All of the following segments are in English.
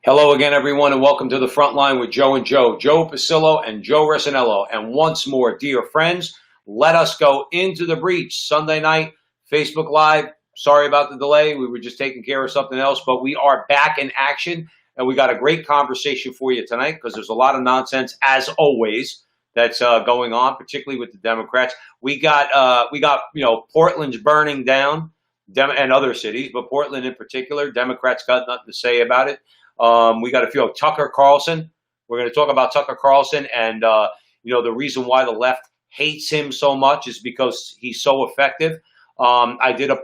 Hello again, everyone, and welcome to the front line with Joe and Joe Pasillo and Joe Resinello. And once more, dear friends, let us go into the breach. Sunday night, Facebook Live. Sorry about the delay. We were just taking care of something else, but we are back in action, and we got a great conversation for you tonight because there's a lot of nonsense, as always, that's going on, particularly with the Democrats. We got Portland's burning down, and other cities, but Portland in particular. Democrats got nothing to say about it. We got a few of Tucker Carlson. We're going to talk about Tucker Carlson and, the reason why the left hates him so much is because he's so effective. I did a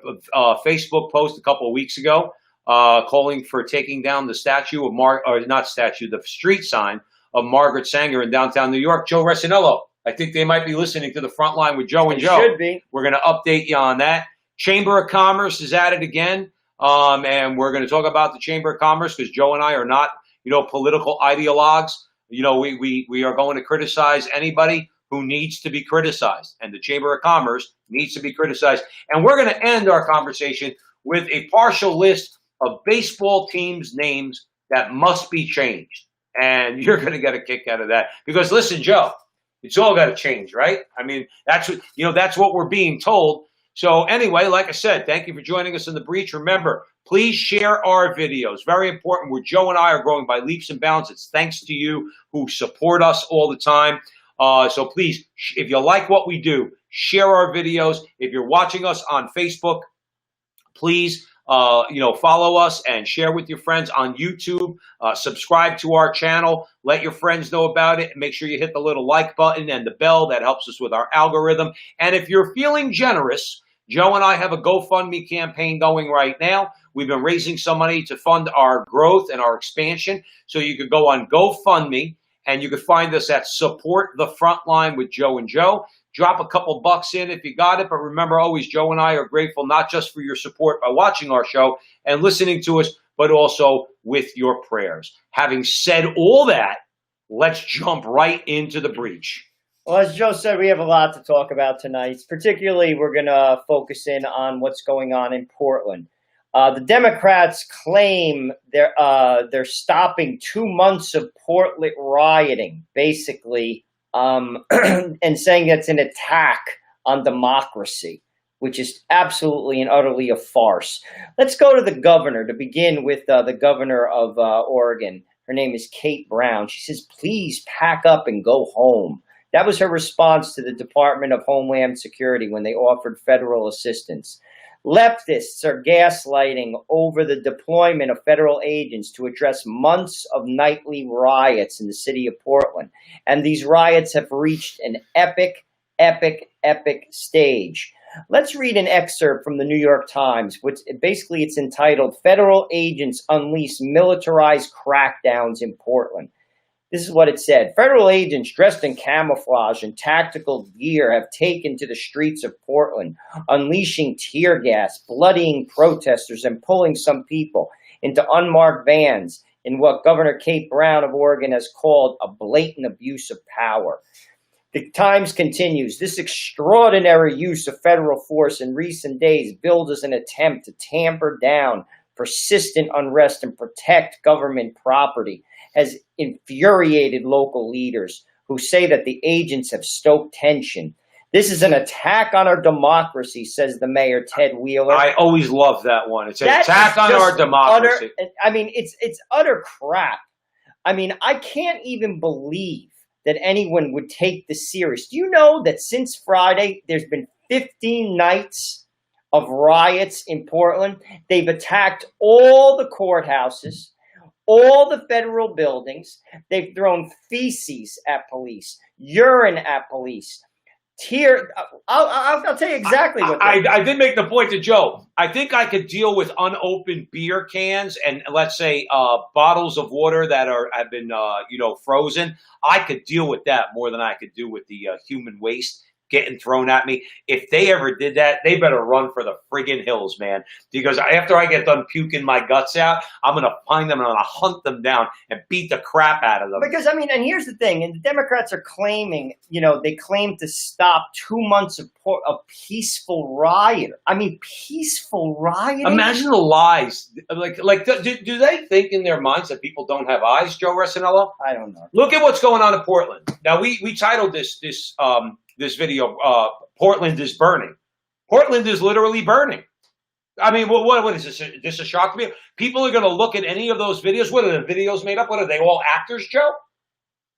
Facebook post a couple of weeks ago calling for taking down the the street sign of Margaret Sanger in downtown New York. Joe Resinello, I think they might be listening to the front line with Joe and Joe. Should be. We're going to update you on that. Chamber of Commerce is at it again. And we're going to talk about the Chamber of Commerce because Joe and I are not, political ideologues. We are going to criticize anybody who needs to be criticized. And the Chamber of Commerce needs to be criticized. And we're going to end our conversation with a partial list of baseball teams' names that must be changed. And you're going to get a kick out of that. Because listen, Joe, it's all got to change, right? I mean, that's what we're being told. So anyway, like I said, thank you for joining us in the breach. Remember, please share our videos. Very important. Where Joe and I are growing by leaps and bounds. It's thanks to you who support us all the time. So please, if you like what we do, share our videos. If you're watching us on Facebook, please, follow us and share with your friends on YouTube. Subscribe to our channel. Let your friends know about it. Make sure you hit the little like button and the bell. That helps us with our algorithm. And if you're feeling generous, Joe and I have a Gofundme campaign going right now. We've been raising some money to fund our growth and our expansion. So you could go on Gofundme and you could find us at Support the Frontline with Joe and Joe. Drop a couple bucks in if you got it. But remember, always, Joe and I are grateful not just for your support by watching our show and listening to us, but also with your prayers. Having said all that, let's jump right into the breach. Well, as Joe said, we have a lot to talk about tonight. Particularly, we're going to focus in on what's going on in Portland. The Democrats claim they're stopping 2 months of Portland rioting, basically, and saying that's an attack on democracy, which is absolutely and utterly a farce. Let's go to the governor to begin with. The governor of Oregon. Her name is Kate Brown. She says, "Please pack up and go home." That was her response to the Department of Homeland Security when they offered federal assistance. Leftists are gaslighting over the deployment of federal agents to address months of nightly riots in the city of Portland. And these riots have reached an epic stage. Let's read an excerpt from the New York Times, which basically it's entitled, "Federal Agents Unleash Militarized Crackdowns in Portland." This is what it said. "Federal agents dressed in camouflage and tactical gear have taken to the streets of Portland, unleashing tear gas, bloodying protesters, and pulling some people into unmarked vans in what Governor Kate Brown of Oregon has called a blatant abuse of power." The Times continues, "This extraordinary use of federal force in recent days billed as an attempt to tamper down persistent unrest and protect government property has infuriated local leaders who say that the agents have stoked tension. This is an attack on our democracy," says the mayor, Ted Wheeler. I always love that one. It's an attack on our democracy. It's utter crap. I mean, I can't even believe that anyone would take this serious. Do you know that since Friday, there's been 15 nights of riots in Portland? They've attacked all the courthouses, all the federal buildings. They've thrown feces at police, urine at police, I'll tell you exactly what I did make the point to Joe. I think I could deal with unopened beer cans and let's say bottles of water that have been frozen. I could deal with that more than I could do with the human waste getting thrown at me. If they ever did that, they better run for the friggin' hills, man. Because after I get done puking my guts out, I'm going to find them and I'm going to hunt them down and beat the crap out of them. Because, I mean, and here's the thing, and the Democrats are claiming, you know, they claim to stop 2 months of peaceful riot. I mean, peaceful rioting? Imagine the lies. Like, do they think in their minds that people don't have eyes, Joe Rossinello? I don't know. Look at what's going on in Portland. Now, we titled this video, Portland is burning. Portland is literally burning. I mean, what is this? Is this a shock to me? People are going to look at any of those videos. What are the videos made up? What are they, all actors, Joe?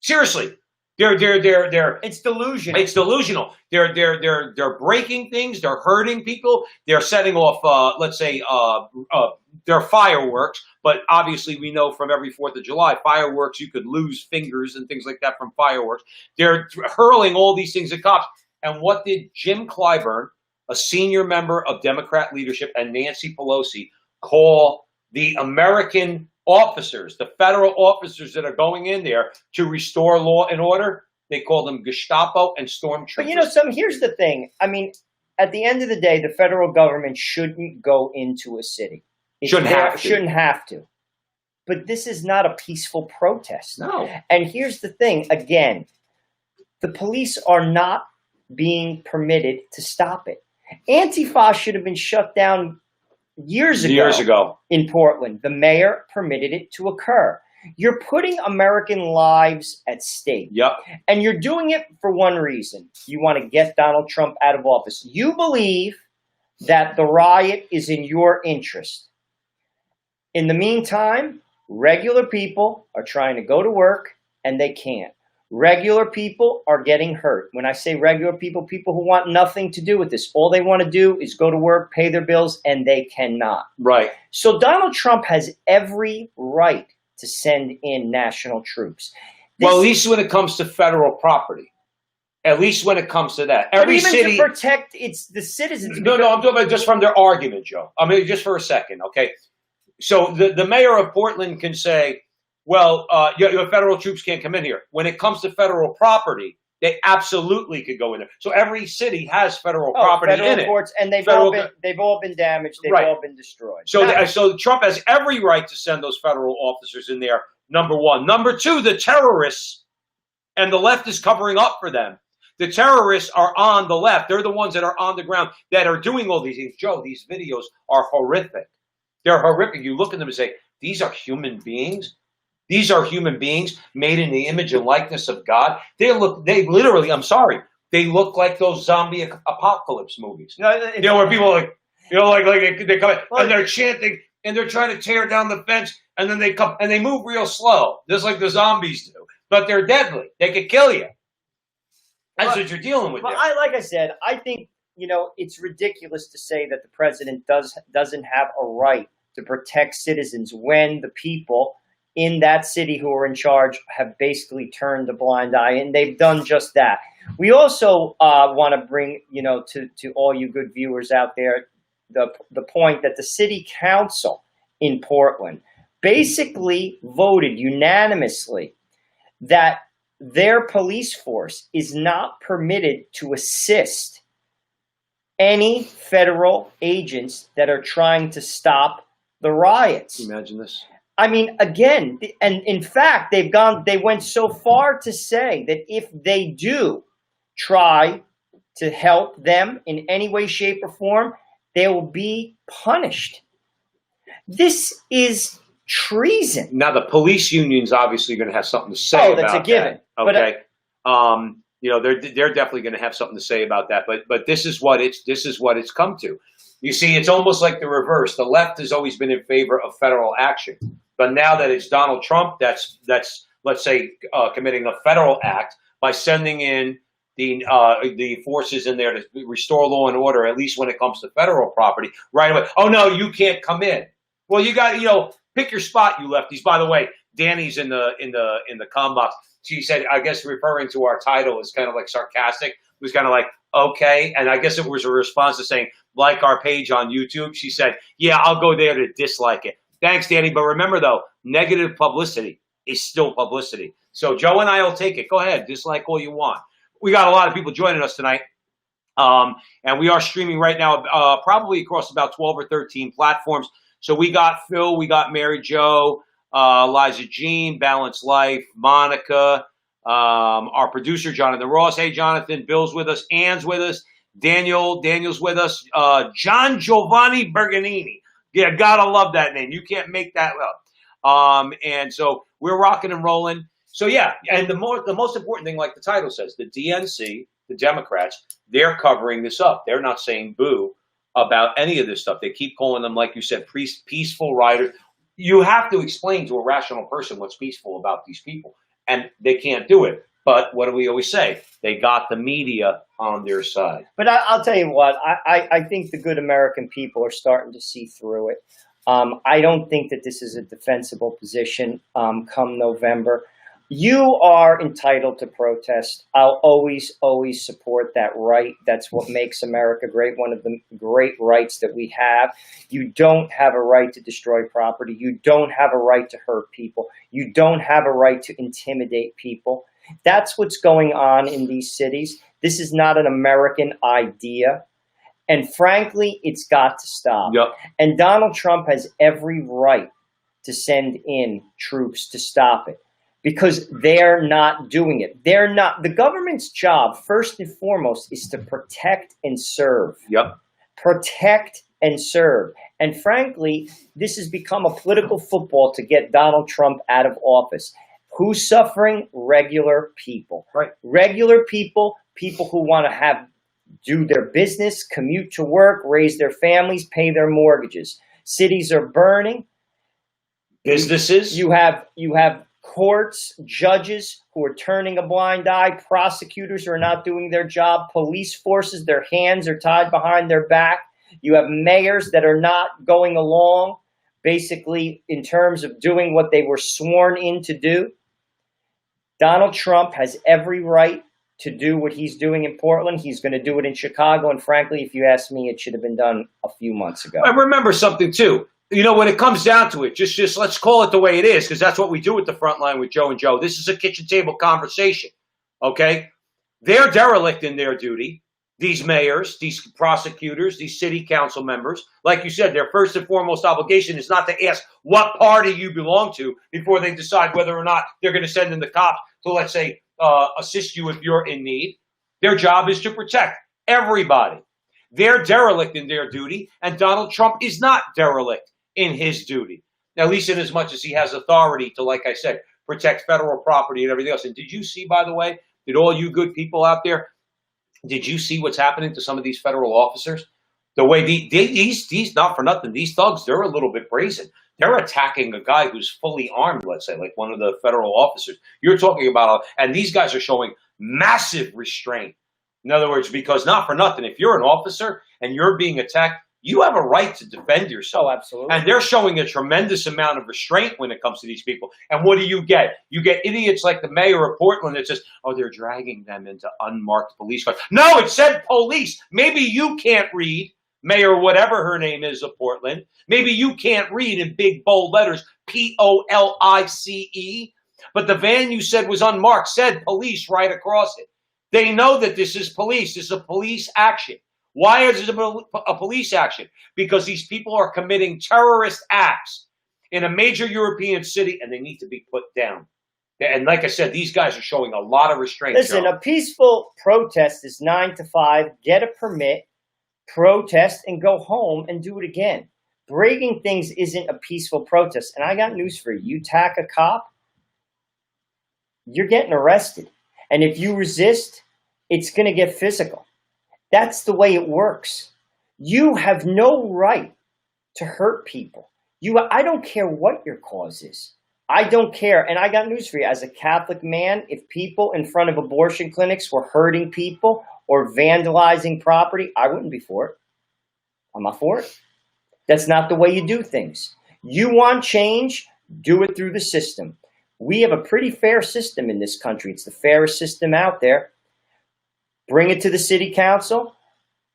Seriously. It's delusional. It's delusional. They're breaking things. They're hurting people. They're setting off, let's say, they're fireworks. But obviously, we know from every 4th of July, fireworks, you could lose fingers and things like that from fireworks. They're hurling all these things at cops. And what did Jim Clyburn, a senior member of Democrat leadership, and Nancy Pelosi call the American officers, the federal officers that are going in there to restore law and order? They call them Gestapo and stormtroopers. But, you know, here's the thing. I mean, at the end of the day, the federal government shouldn't go into a city. Shouldn't have to. But this is not a peaceful protest. No. And here's the thing. Again, the police are not being permitted to stop it. Antifa should have been shut down years ago in Portland. The mayor permitted it to occur. You're putting American lives at stake. Yep. And you're doing it for one reason. You want to get Donald Trump out of office. You believe that the riot is in your interest. In the meantime, regular people are trying to go to work and they can't. Regular people are getting hurt. When I say regular people, people who want nothing to do with this. All they want to do is go to work, pay their bills, and they cannot. Right. So Donald Trump has every right to send in national troops. Well, at least when it comes to federal property. At least when it comes to that. Every city to protect the citizens. No, I'm talking about just from their argument, Joe. I mean, just for a second, okay? So the mayor of Portland can say, well, your federal troops can't come in here. When it comes to federal property, they absolutely could go in there. So every city has federal property in it. Courts, and they've all been damaged. They've all been destroyed. So Trump has every right to send those federal officers in there, number one. Number two, the terrorists, and the left is covering up for them. The terrorists are on the left. They're the ones that are on the ground that are doing all these things. Joe, these videos are horrific. They're horrific. You look at them and say, these are human beings. These are human beings made in the image and likeness of God. They literally, I'm sorry, they look like those zombie apocalypse movies. Where people like they come in and they're chanting and they're trying to tear down the fence and then they come and they move real slow, just like the zombies do. But they're deadly. They could kill you. That's what you're dealing with. Like I said, I think, it's ridiculous to say that the president doesn't have a right to protect citizens when the people in that city who are in charge have basically turned a blind eye, and they've done just that. We also want to bring, to all you good viewers out there, the point that the city council in Portland basically voted unanimously that their police force is not permitted to assist any federal agents that are trying to stop the riots. Can you imagine this? I mean, again, and in fact, they went so far to say that if they do try to help them in any way, shape, or form, they will be punished. This is treason. Now, the police union's obviously going to have something to say about that. Oh, that's a given. Okay. They're definitely going to have something to say about that. But this is what it's come to. You see, it's almost like the reverse. The left has always been in favor of federal action. But now that it's Donald Trump that's let's say, committing a federal act by sending in the forces in there to restore law and order, at least when it comes to federal property, right away. Oh, no, you can't come in. Well, you got, pick your spot, you lefties. By the way, Danny's in the com box. She said, I guess referring to our title is kind of like sarcastic. It was kind of like, okay. And I guess it was a response to saying, like our page on YouTube. She said, yeah, I'll go there to dislike it. Thanks, Danny. But remember, though, negative publicity is still publicity. So Joe and I will take it. Go ahead. Dislike all you want. We got a lot of people joining us tonight. And we are streaming right now, probably across about 12 or 13 platforms. So we got Phil, we got Mary Jo, Liza Jean, Balanced Life, Monica, our producer, Jonathan Ross. Hey, Jonathan, Bill's with us. Ann's with us. Daniel's with us. John Giovanni Berganini. Yeah, gotta love that name. You can't make that up. And so we're rocking and rolling. So yeah, and the most important thing, like the title says, the DNC, the Democrats, they're covering this up. They're not saying boo about any of this stuff. They keep calling them, like you said, peaceful riders. You have to explain to a rational person what's peaceful about these people, and they can't do it. But what do we always say? They got the media on their side. But I'll tell you what, I think the good American people are starting to see through it. I don't think that this is a defensible position come November. You are entitled to protest. I'll always support that right. That's what makes America great, one of the great rights that we have. You don't have a right to destroy property. You don't have a right to hurt people. You don't have a right to intimidate people. That's what's going on in these cities. This is not an American idea. And frankly, it's got to stop. Yep. And Donald Trump has every right to send in troops to stop it, because they're not doing it. They're not. The government's job, first and foremost, is to protect and serve. Yep. Protect and serve. And frankly, this has become a political football to get Donald Trump out of office. Who's suffering? Regular people. Right. Regular people, people who want to do their business, commute to work, raise their families, pay their mortgages. Cities are burning. Businesses. You have courts, judges who are turning a blind eye, prosecutors who are not doing their job, police forces, their hands are tied behind their back. You have mayors that are not going along, basically, in terms of doing what they were sworn in to do. Donald Trump has every right to do what he's doing in Portland. He's going to do it in Chicago. And frankly, if you ask me, it should have been done a few months ago. And remember something, too. You know, when it comes down to it, just let's call it the way it is, because that's what we do at the front line with Joe and Joe. This is a kitchen table conversation, okay? They're derelict in their duty, these mayors, these prosecutors, these city council members. Like you said, their first and foremost obligation is not to ask what party you belong to before they decide whether or not they're going to send in the cops to, let's say, assist you if you're in need. Their job is to protect everybody. They're derelict in their duty, and Donald Trump is not derelict in his duty, at least in as much as he has authority to, like I said, protect federal property and everything else. And did you see, by the way, did all you good people out there, did you see what's happening to some of these federal officers? The way these not for nothing, these thugs, they're a little bit brazen. They're attacking a guy who's fully armed, let's say, like one of the federal officers. You're talking about, and these guys are showing massive restraint. In other words, because not for nothing, if you're an officer and you're being attacked, you have a right to defend yourself. Oh, absolutely. And they're showing a tremendous amount of restraint when it comes to these people. And what do? You get idiots like the mayor of Portland that says, oh, they're dragging them into unmarked police cars. No, it said police. Maybe you can't read, Mayor whatever her name is of Portland. Maybe you can't read in big, bold letters, POLICE. But the van you said was unmarked said police right across it. They know that this is police. This is a police action. Why is it a police action? Because these people are committing terrorist acts in a major European city, and they need to be put down. And like I said, these guys are showing a lot of restraint. Listen, Joe. A peaceful protest is 9 to 5. Get a permit, protest, and go home and do it again. Breaking things isn't a peaceful protest. And I got news for you. You attack a cop, you're getting arrested. And if you resist, it's going to get physical. That's the way it works. You have no right to hurt people. I don't care what your cause is. I don't care. And I got news for you. As a Catholic man, if people in front of abortion clinics were hurting people or vandalizing property, I wouldn't be for it. I'm not for it. That's not the way you do things. You want change, do it through the system. We have a pretty fair system in this country. It's the fairest system out there. Bring it to the city council,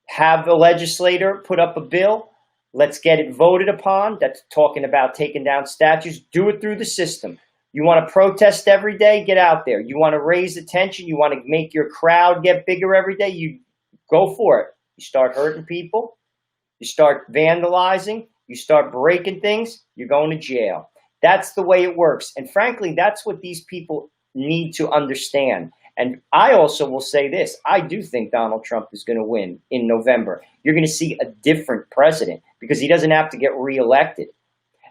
have the legislator put up a bill. Let's get it voted upon. That's talking about taking down statues. Do it through the system. You want to protest every day? Get out there. You want to raise attention? You want to make your crowd get bigger every day? You go for it. You start hurting people, you start vandalizing, you start breaking things, you're going to jail. That's the way it works. And frankly, that's what these people need to understand. And I also will say this. I do think Donald Trump is going to win in November. You're going to see a different president because he doesn't have to get reelected.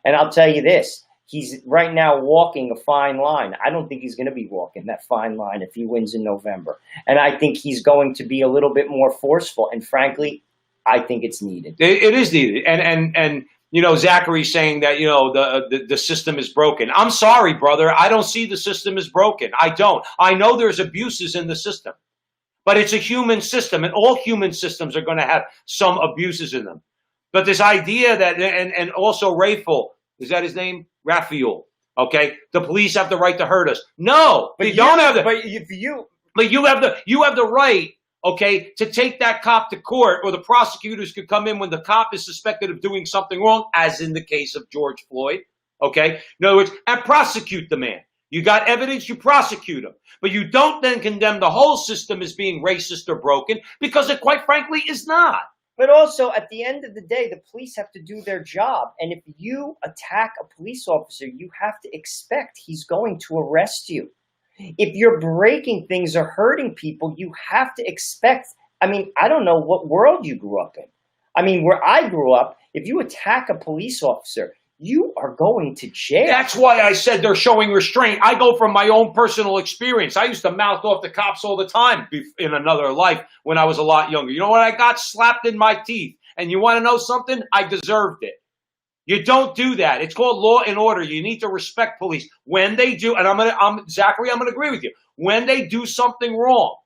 And I'll tell you this. He's right now walking a fine line. I don't think he's going to be walking that fine line if he wins in November. And I think he's going to be a little bit more forceful. And frankly, I think it's needed. It is needed. And you know, Zachary saying that, you know, the system is broken. I'm sorry, brother. I don't see the system as broken. I don't. I know there's abuses in the system, but it's a human system, and all human systems are going to have some abuses in them. But this idea that, and also Rafael, is that his name? Raphael. Okay. The police have the right to hurt us. No, but they don't have the, but you have the right, okay, to take that cop to court, or the prosecutors could come in when the cop is suspected of doing something wrong, as in the case of George Floyd, okay? In other words, and prosecute the man. You got evidence, you prosecute him. But you don't then condemn the whole system as being racist or broken, because it quite frankly is not. But also, at the end of the day, the police have to do their job. And if you attack a police officer, you have to expect he's going to arrest you. If you're breaking things or hurting people, you have to expect, I mean, I don't know what world you grew up in. I mean, where I grew up, if you attack a police officer, you are going to jail. That's why I said they're showing restraint. I go from my own personal experience. I used to mouth off the cops all the time in another life when I was a lot younger. You know what? I got slapped in my teeth. And you want to know something? I deserved it. You don't do that. It's called law and order. You need to respect police. When they do, and Zachary, I'm going to agree with you. When they do something wrong,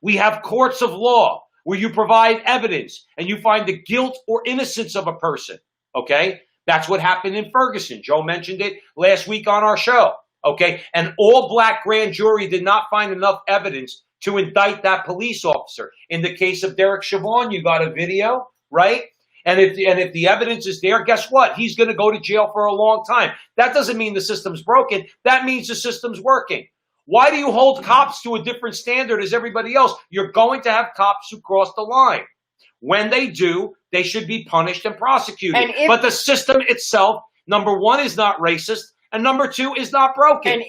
we have courts of law where you provide evidence and you find the guilt or innocence of a person. Okay? That's what happened in Ferguson. Joe mentioned it last week on our show. Okay? An all-black grand jury did not find enough evidence to indict that police officer. In the case of Derek Chauvin, you got a video, right? And if the evidence is there, guess what? He's going to go to jail for a long time. That doesn't mean the system's broken. That means the system's working. Why do you hold cops to a different standard as everybody else? You're going to have cops who cross the line. When they do, they should be punished and prosecuted. But the system itself, number one, is not racist, and number two, is not broken. And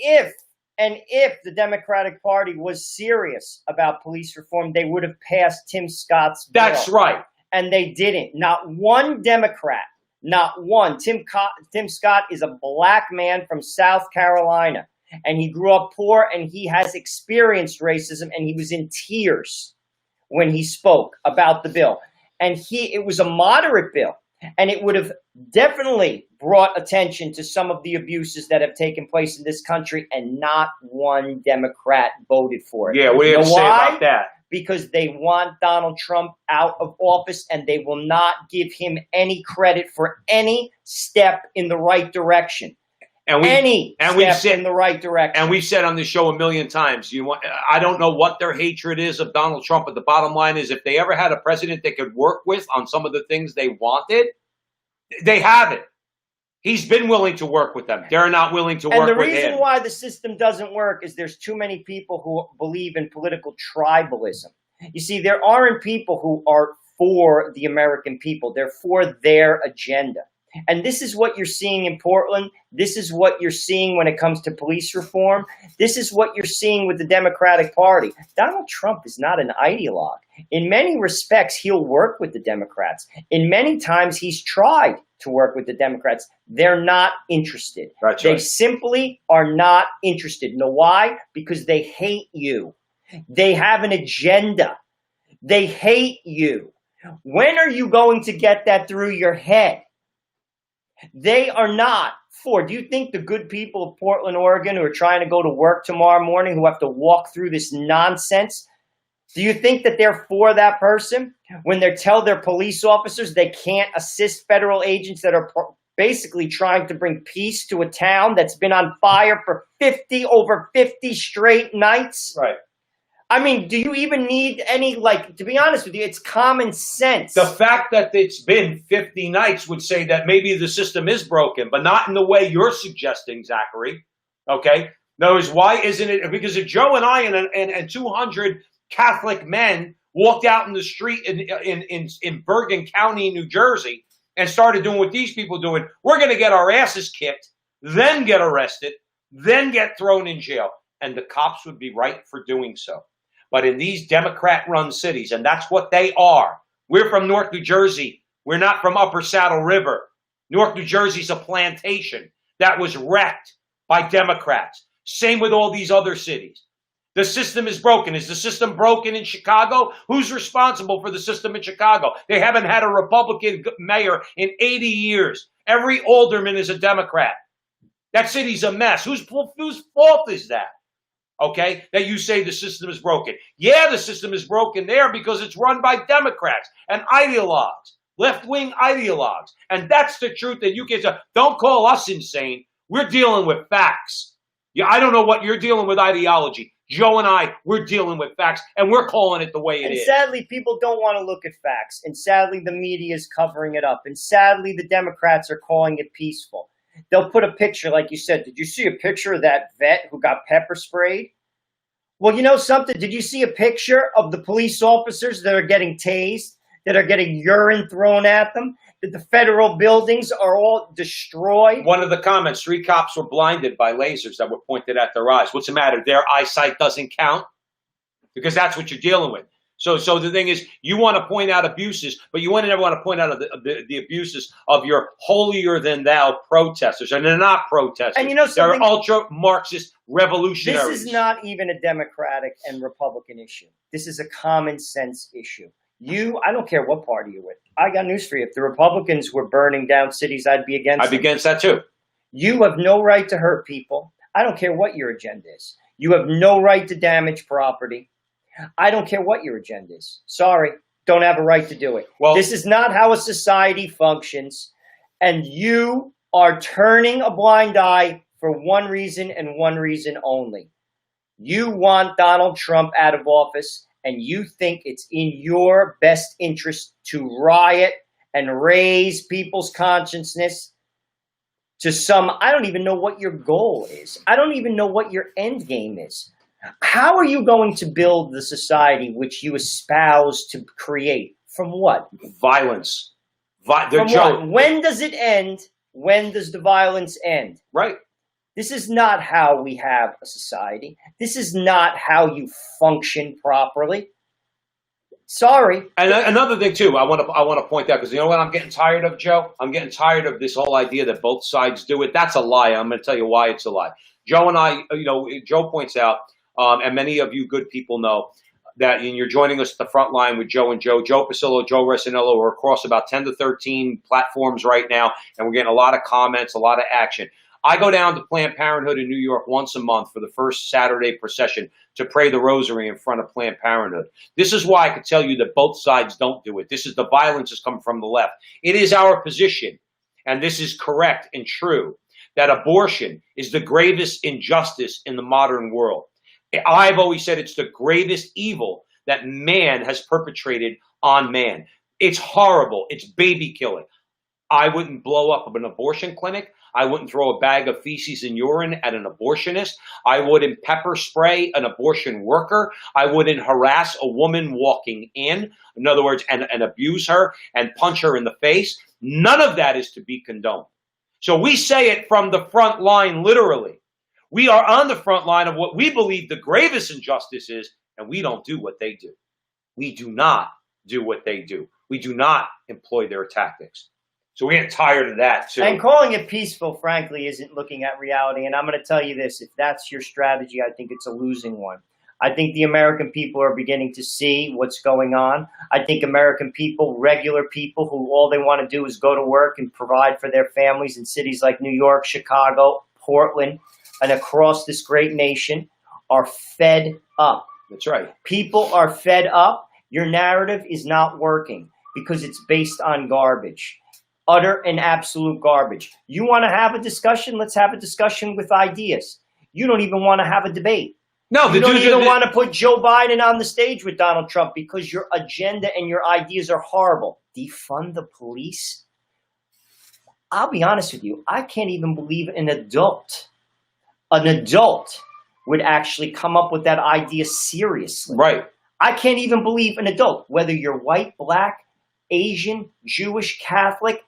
if the Democratic Party was serious about police reform, they would have passed Tim Scott's bill. That's right. And they didn't. Not one Democrat, not one. Tim Scott is a black man from South Carolina, and he grew up poor, and he has experienced racism, and he was in tears when he spoke about the bill. And it was a moderate bill, and it would have definitely brought attention to some of the abuses that have taken place in this country, and not one Democrat voted for it. Yeah, what do you have to say about that? Because they want Donald Trump out of office, and they will not give him any credit for any step in the right direction. In the right direction. And we've said on this show a million times, I don't know what their hatred is of Donald Trump, but the bottom line is, if they ever had a president they could work with on some of the things they wanted, they haven't. He's been willing to work with them. They're not willing to work with him. And the reason why the system doesn't work is there's too many people who believe in political tribalism. You see, there aren't people who are for the American people. They're for their agenda. And this is what you're seeing in Portland. This is what you're seeing when it comes to police reform. This is what you're seeing with the Democratic Party. Donald Trump is not an ideologue. In many respects, he'll work with the Democrats. In many times, he's tried to work with the Democrats. They're not interested. That's They right. simply are not interested. You know why? Because they hate you. They have an agenda. They hate you. When are you going to get that through your head? They are not for. Do you think the good people of Portland, Oregon, who are trying to go to work tomorrow morning, who have to walk through this nonsense, do you think that they're for that person when they tell their police officers they can't assist federal agents that are basically trying to bring peace to a town that's been on fire for over 50 straight nights? Right. I mean, do you even need any, to be honest with you, it's common sense. The fact that it's been 50 nights would say that maybe the system is broken, but not in the way you're suggesting, Zachary. Okay? In other words, why isn't it? Because if Joe and I and 200 Catholic men walked out in the street in Bergen County, New Jersey, and started doing what these people are doing, we're going to get our asses kicked, then get arrested, then get thrown in jail. And the cops would be right for doing so. But in these Democrat-run cities, and that's what they are. We're from North New Jersey. We're not from Upper Saddle River. North New Jersey's a plantation that was wrecked by Democrats. Same with all these other cities. The system is broken. Is the system broken in Chicago? Who's responsible for the system in Chicago? They haven't had a Republican mayor in 80 years. Every alderman is a Democrat. That city's a mess. Whose fault is that? Okay, that you say the system is broken. Yeah, the system is broken there because it's run by Democrats and ideologues, left-wing ideologues. And that's the truth that you can say. Don't call us insane. We're dealing with facts. Yeah, I don't know what you're dealing with ideology. Joe and I, we're dealing with facts, and we're calling it the way it is. And sadly, people don't want to look at facts. And sadly, the media is covering it up. And sadly, the Democrats are calling it peaceful. They'll put a picture, like you said. Did you see a picture of that vet who got pepper sprayed? Well, you know something? Did you see a picture of the police officers that are getting tased, that are getting urine thrown at them, that the federal buildings are all destroyed? One of the comments, 3 cops were blinded by lasers that were pointed at their eyes. What's the matter? Their eyesight doesn't count? Because that's what you're dealing with. So the thing is, you want to point out abuses, but you never want to point out the abuses of your holier-than-thou protesters. And they're not protesters. And you know something? They're ultra-Marxist revolutionaries. This is not even a Democratic and Republican issue. This is a common sense issue. I don't care what party you're with. I got news for you. If the Republicans were burning down cities, I'd be against them. I'd be against that too. You have no right to hurt people. I don't care what your agenda is. You have no right to damage property. I don't care what your agenda is. Sorry, don't have a right to do it. Well, this is not how a society functions. And you are turning a blind eye for one reason and one reason only. You want Donald Trump out of office, and you think it's in your best interest to riot and raise people's consciousness to some, I don't even know what your goal is. I don't even know what your end game is. How are you going to build the society which you espouse to create? From what? Violence. From what? When does it end? When does the violence end? Right. This is not how we have a society. This is not how you function properly. Sorry. And another thing too, I want to point out, because you know what I'm getting tired of, Joe? I'm getting tired of this whole idea that both sides do it. That's a lie. I'm going to tell you why it's a lie. Joe and I, Joe points out, and many of you good people know, that you're joining us at the front line with Joe and Joe Pasillo, Joe Resinello. We're across about 10 to 13 platforms right now, and we're getting a lot of comments, a lot of action. I go down to Planned Parenthood in New York once a month for the first Saturday procession to pray the rosary in front of Planned Parenthood. This is why I could tell you that both sides don't do it. This is the violence is coming from the left. It is our position, and this is correct and true, that abortion is the gravest injustice in the modern world. I've always said it's the gravest evil that man has perpetrated on man. It's horrible. It's baby killing. I wouldn't blow up an abortion clinic. I wouldn't throw a bag of feces and urine at an abortionist. I wouldn't pepper spray an abortion worker. I wouldn't harass a woman walking in other words, and abuse her and punch her in the face. None of that is to be condoned. So we say it from the front line, literally. We are on the front line of what we believe the gravest injustice is, and we don't do what they do. We do not do what they do. We do not employ their tactics. So we get tired of that, too. And calling it peaceful, frankly, isn't looking at reality. And I'm going to tell you this. If that's your strategy, I think it's a losing one. I think the American people are beginning to see what's going on. I think American people, regular people who all they want to do is go to work and provide for their families in cities like New York, Chicago, Portland, and across this great nation are fed up. That's right. People are fed up. Your narrative is not working because it's based on garbage. Utter and absolute garbage. You want to have a discussion? Let's have a discussion with ideas. You don't even want to have a debate. No, you don't even want to put Joe Biden on the stage with Donald Trump because your agenda and your ideas are horrible. Defund the police? I'll be honest with you. I can't even believe an adult would actually come up with that idea seriously. Right. I can't even believe an adult, whether you're white, black, Asian, Jewish, Catholic,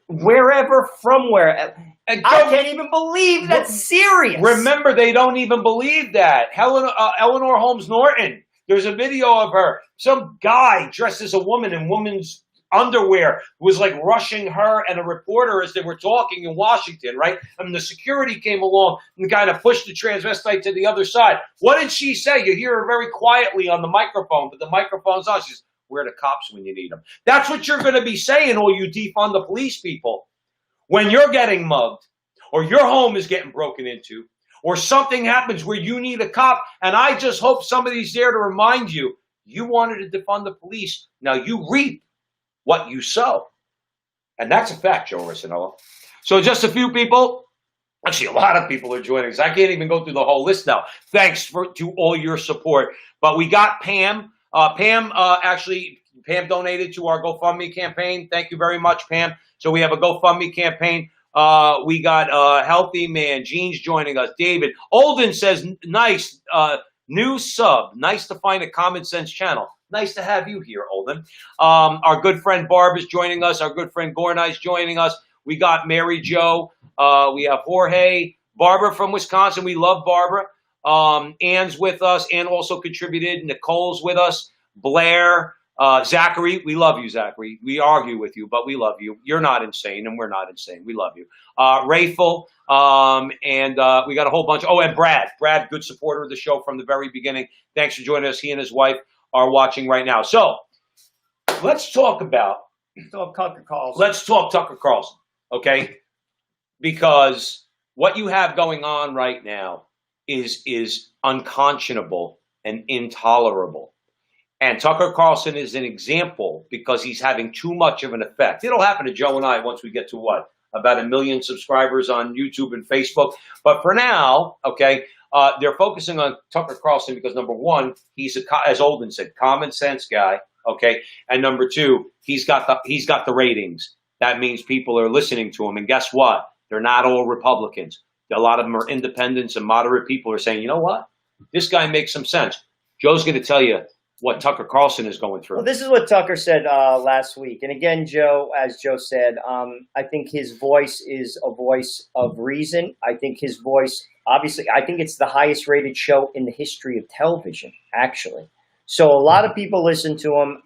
wherever, from where. I can't even believe that's serious. Remember, they don't even believe that. Eleanor Holmes Norton, there's a video of her. Some guy dressed as a woman in woman's underwear was like rushing her and a reporter as they were talking in Washington, right? I mean, the security came along and kind of pushed the transvestite to the other side. What did she say? You hear her very quietly on the microphone, but the microphone's on. She says, "Where are the cops when you need them?" That's what you're going to be saying, all you defund the police people. When you're getting mugged, or your home is getting broken into, or something happens where you need a cop, and I just hope somebody's there to remind you, you wanted to defund the police. Now you reap what you sow. And that's a fact, Joe Arsenello. So just a few people, actually a lot of people are joining us. I can't even go through the whole list now. Thanks to all your support. But we got Pam. Pam donated to our GoFundMe campaign. Thank you very much, Pam. So we have a GoFundMe campaign. We got Healthy Man, Gene's joining us. David. Olden says, nice, new sub. Nice to find a common sense channel. Nice to have you here, Olden. Our good friend Barb is joining us. Our good friend Gornai is joining us. We got Mary Jo. We have Jorge. Barbara from Wisconsin. We love Barbara. Ann's with us. Ann also contributed. Nicole's with us. Blair. Zachary. We love you, Zachary. We argue with you, but we love you. You're not insane, and we're not insane. We love you. Rayful. And we got a whole bunch. Oh, and Brad. Brad, good supporter of the show from the very beginning. Thanks for joining us. He and his wife are watching right now. So let's talk Tucker Carlson. Let's talk Tucker Carlson, okay? Because what you have going on right now is unconscionable and intolerable. And Tucker Carlson is an example because he's having too much of an effect. It'll happen to Joe and I once we get to what? About 1 million subscribers on YouTube and Facebook. But for now, okay, they're focusing on Tucker Carlson because, number one, he's, as Olden said, common sense guy, okay? And number two, he's got the ratings. That means people are listening to him. And guess what? They're not all Republicans. A lot of them are independents and moderate people are saying, you know what? This guy makes some sense. Joe's going to tell you what Tucker Carlson is going through. Well, this is what Tucker said last week. And again, Joe, as Joe said, I think his voice is a voice of reason. I think his voice, obviously, I think it's the highest rated show in the history of television, actually. So a lot of people listen to him.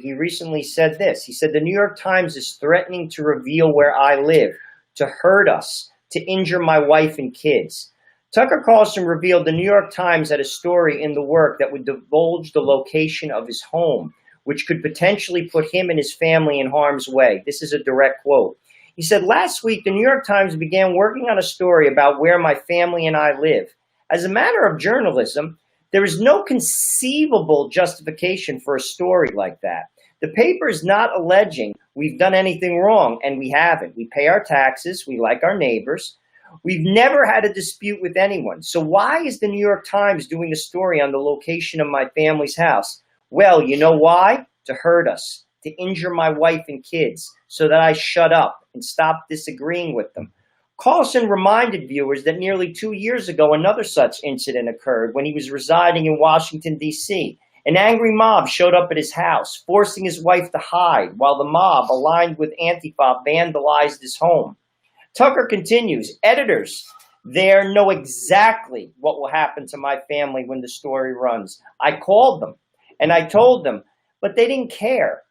He recently said this. He said, the New York Times is threatening to reveal where I live, to hurt us, to injure my wife and kids. Tucker Carlson revealed the New York Times had a story in the work that would divulge the location of his home, which could potentially put him and his family in harm's way. This is a direct quote. He said, last week, the New York Times began working on a story about where my family and I live. As a matter of journalism, there is no conceivable justification for a story like that. The paper is not alleging we've done anything wrong, and we haven't. We pay our taxes. We like our neighbors. We've never had a dispute with anyone. So why is the New York Times doing a story on the location of my family's house? Well, you know why? To hurt us, to injure my wife and kids, so that I shut up and stop disagreeing with them. Carlson reminded viewers that nearly 2 years ago, another such incident occurred when he was residing in Washington, D.C. An angry mob showed up at his house, forcing his wife to hide, while the mob, aligned with Antifa, vandalized his home. Tucker continues, editors there know exactly what will happen to my family when the story runs. I called them and I told them, but they didn't care.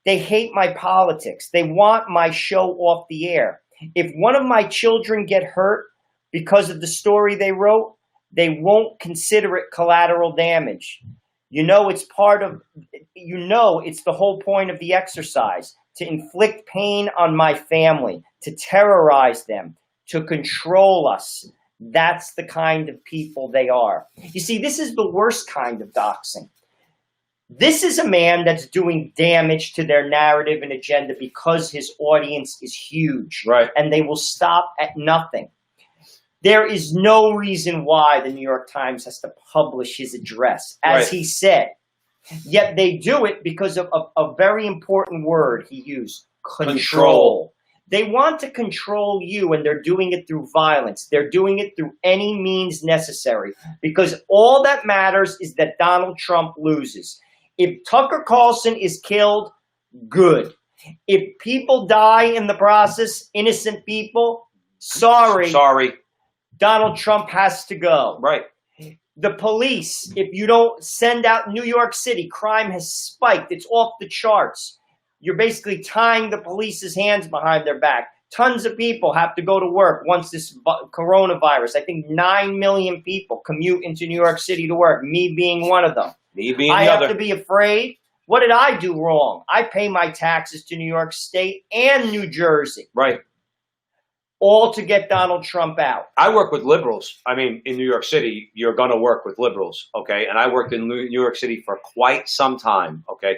They hate my politics. They want my show off the air. If one of my children get hurt because of the story they wrote, they won't consider it collateral damage. It's the whole point of the exercise, to inflict pain on my family, to terrorize them, to control us. That's the kind of people they are. You see, this is the worst kind of doxing. This is a man that's doing damage to their narrative and agenda because his audience is huge. Right. And they will stop at nothing. There is no reason why the New York Times has to publish his address, as he said. Yet they do it because of a very important word he used, control. They want to control you, and they're doing it through violence. They're doing it through any means necessary, because all that matters is that Donald Trump loses. If Tucker Carlson is killed, good. If people die in the process, innocent people, sorry. Donald Trump has to go. Right. The police, if you don't send out New York City, crime has spiked. It's off the charts. You're basically tying the police's hands behind their back. Tons of people have to go to work once this coronavirus. I think 9 million people commute into New York City to work, me being one of them. Me being I the have other. to be afraid. What did I do wrong? I pay my taxes to New York State and New Jersey. Right. All to get Donald Trump out. I work with liberals. I mean, in New York City, you're going to work with liberals, okay? And I worked in New York City for quite some time, okay?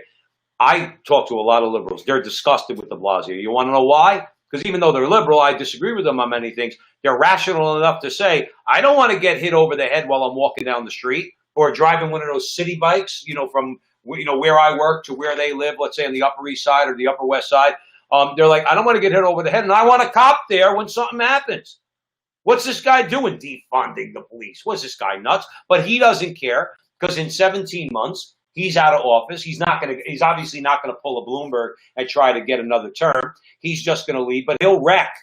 I talk to a lot of liberals. They're disgusted with de Blasio. You want to know why? Because even though they're liberal, I disagree with them on many things. They're rational enough to say, I don't want to get hit over the head while I'm walking down the street or driving one of those city bikes, from where I work to where they live, let's say on the Upper East Side or the Upper West Side. They're like, I don't want to get hit over the head, and I want a cop there when something happens. What's this guy doing? Defunding the police. What's this guy, nuts? But he doesn't care, because in 17 months, he's out of office. He's obviously not going to pull a Bloomberg and try to get another term. He's just going to leave, but he'll wreck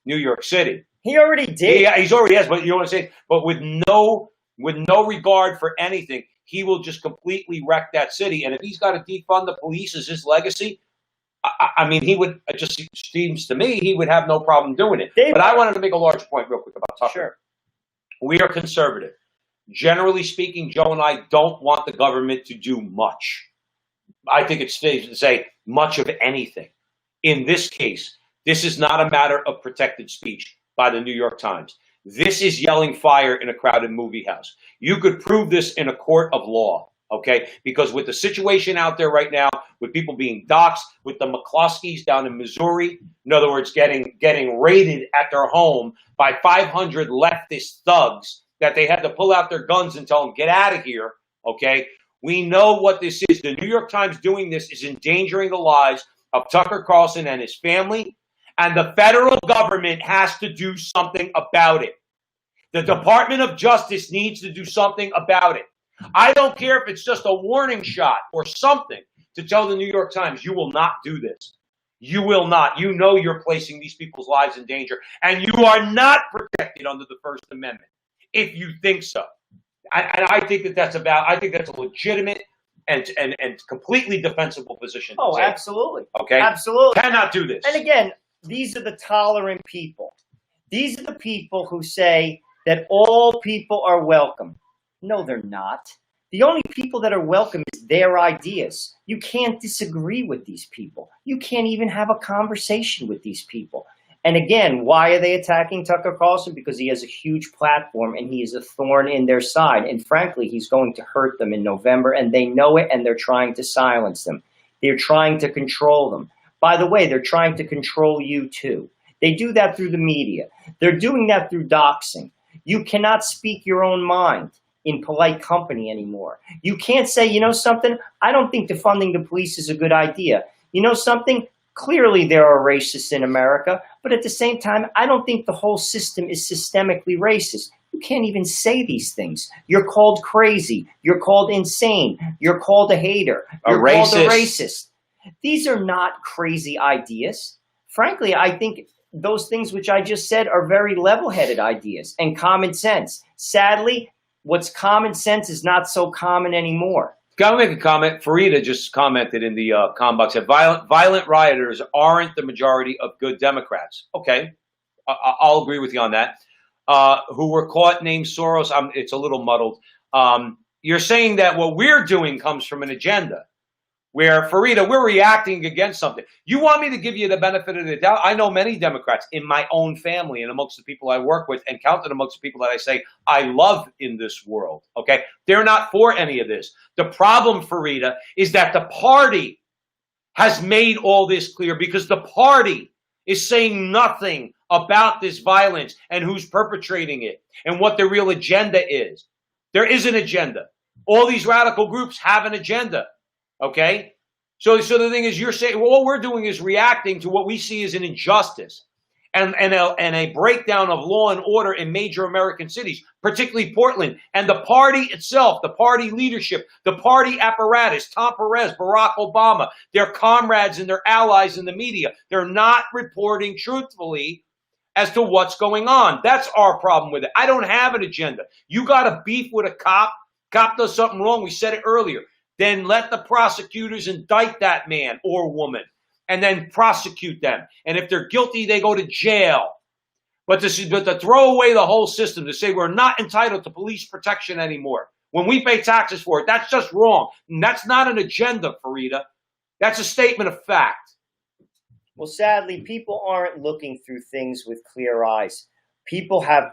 New York City. He already did. Yeah, he's already has, but you know what I'm saying? But with no regard for anything, he will just completely wreck that city. And if he's got to defund the police as his legacy, I mean, it just seems to me he would have no problem doing it. But I wanted to make a large point real quick about Tucker. Sure. We are conservative. Generally speaking, Joe and I don't want the government to do much. I think it's safe to say much of anything. In this case, this is not a matter of protected speech by the New York Times. This is yelling fire in a crowded movie house. You could prove this in a court of law, okay? Because with the situation out there right now, with people being doxxed, with the McCloskeys down in Missouri, in other words, getting raided at their home by 500 leftist thugs that they had to pull out their guns and tell them, get out of here, okay? We know what this is. The New York Times doing this is endangering the lives of Tucker Carlson and his family, and the federal government has to do something about it. The Department of Justice needs to do something about it. I don't care if it's just a warning shot or something to tell the New York Times, you will not do this. You will not. You know you're placing these people's lives in danger, and you are not protected under the First Amendment if you think so. And I think that's a legitimate and completely defensible position. Oh, absolutely. Okay? Absolutely. Cannot do this. And again, these are the tolerant people. These are the people who say that all people are welcome. No, they're not. The only people that are welcome is their ideas. You can't disagree with these people. You can't even have a conversation with these people. And again, why are they attacking Tucker Carlson? Because he has a huge platform and he is a thorn in their side. And frankly, he's going to hurt them in November, and they know it, and they're trying to silence them. They're trying to control them. By the way, they're trying to control you too. They do that through the media. They're doing that through doxing. You cannot speak your own mind in polite company anymore. You can't say, you know something, I don't think defunding the police is a good idea. You know something, clearly there are racists in America, but at the same time, I don't think the whole system is systemically racist. You can't even say these things. You're called crazy. You're called insane. You're called a hater. You're called a racist. These are not crazy ideas. Frankly, I think those things which I just said are very level-headed ideas and common sense. Sadly, what's common sense is not so common anymore. Gotta make a comment. Farida just commented in the comment box that violent rioters aren't the majority of good Democrats. Okay, I'll agree with you on that. Who were caught named Soros, it's a little muddled. You're saying that what we're doing comes from an agenda, where, Farida, we're reacting against something. You want me to give you the benefit of the doubt? I know many Democrats in my own family and amongst the people I work with, and counted amongst the people that I say I love in this world, okay? They're not for any of this. The problem, Farida, is that the party has made all this clear, because the party is saying nothing about this violence and who's perpetrating it and what the real agenda is. There is an agenda. All these radical groups have an agenda. Okay? So the thing is, you're saying, well, all we're doing is reacting to what we see as an injustice and a breakdown of law and order in major American cities, particularly Portland. And the party itself, the party leadership, the party apparatus, Tom Perez, Barack Obama, their comrades and their allies in the media, they're not reporting truthfully as to what's going on. That's our problem with it. I don't have an agenda. You got a beef with a cop does something wrong, we said it earlier, then let the prosecutors indict that man or woman and then prosecute them. And if they're guilty, they go to jail. But to throw away the whole system, to say we're not entitled to police protection anymore when we pay taxes for it, that's just wrong. And that's not an agenda, Farida. That's a statement of fact. Well, sadly, people aren't looking through things with clear eyes. People have,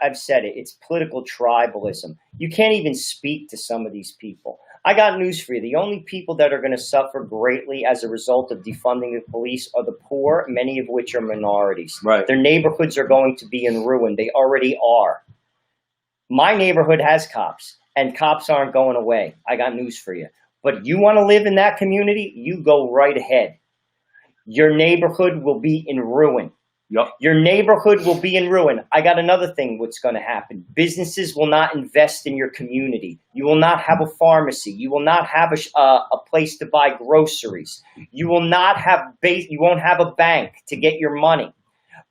I've said it, it's political tribalism. You can't even speak to some of these people. I got news for you. The only people that are going to suffer greatly as a result of defunding the police are the poor, many of which are minorities. Right. Their neighborhoods are going to be in ruin. They already are. My neighborhood has cops, and cops aren't going away. I got news for you. But you want to live in that community, you go right ahead. Your neighborhood will be in ruin. Yep. Your neighborhood will be in ruin. I got another thing what's going to happen. Businesses will not invest in your community. You will not have a pharmacy. You will not have a place to buy groceries. You will not have you won't have a bank to get your money.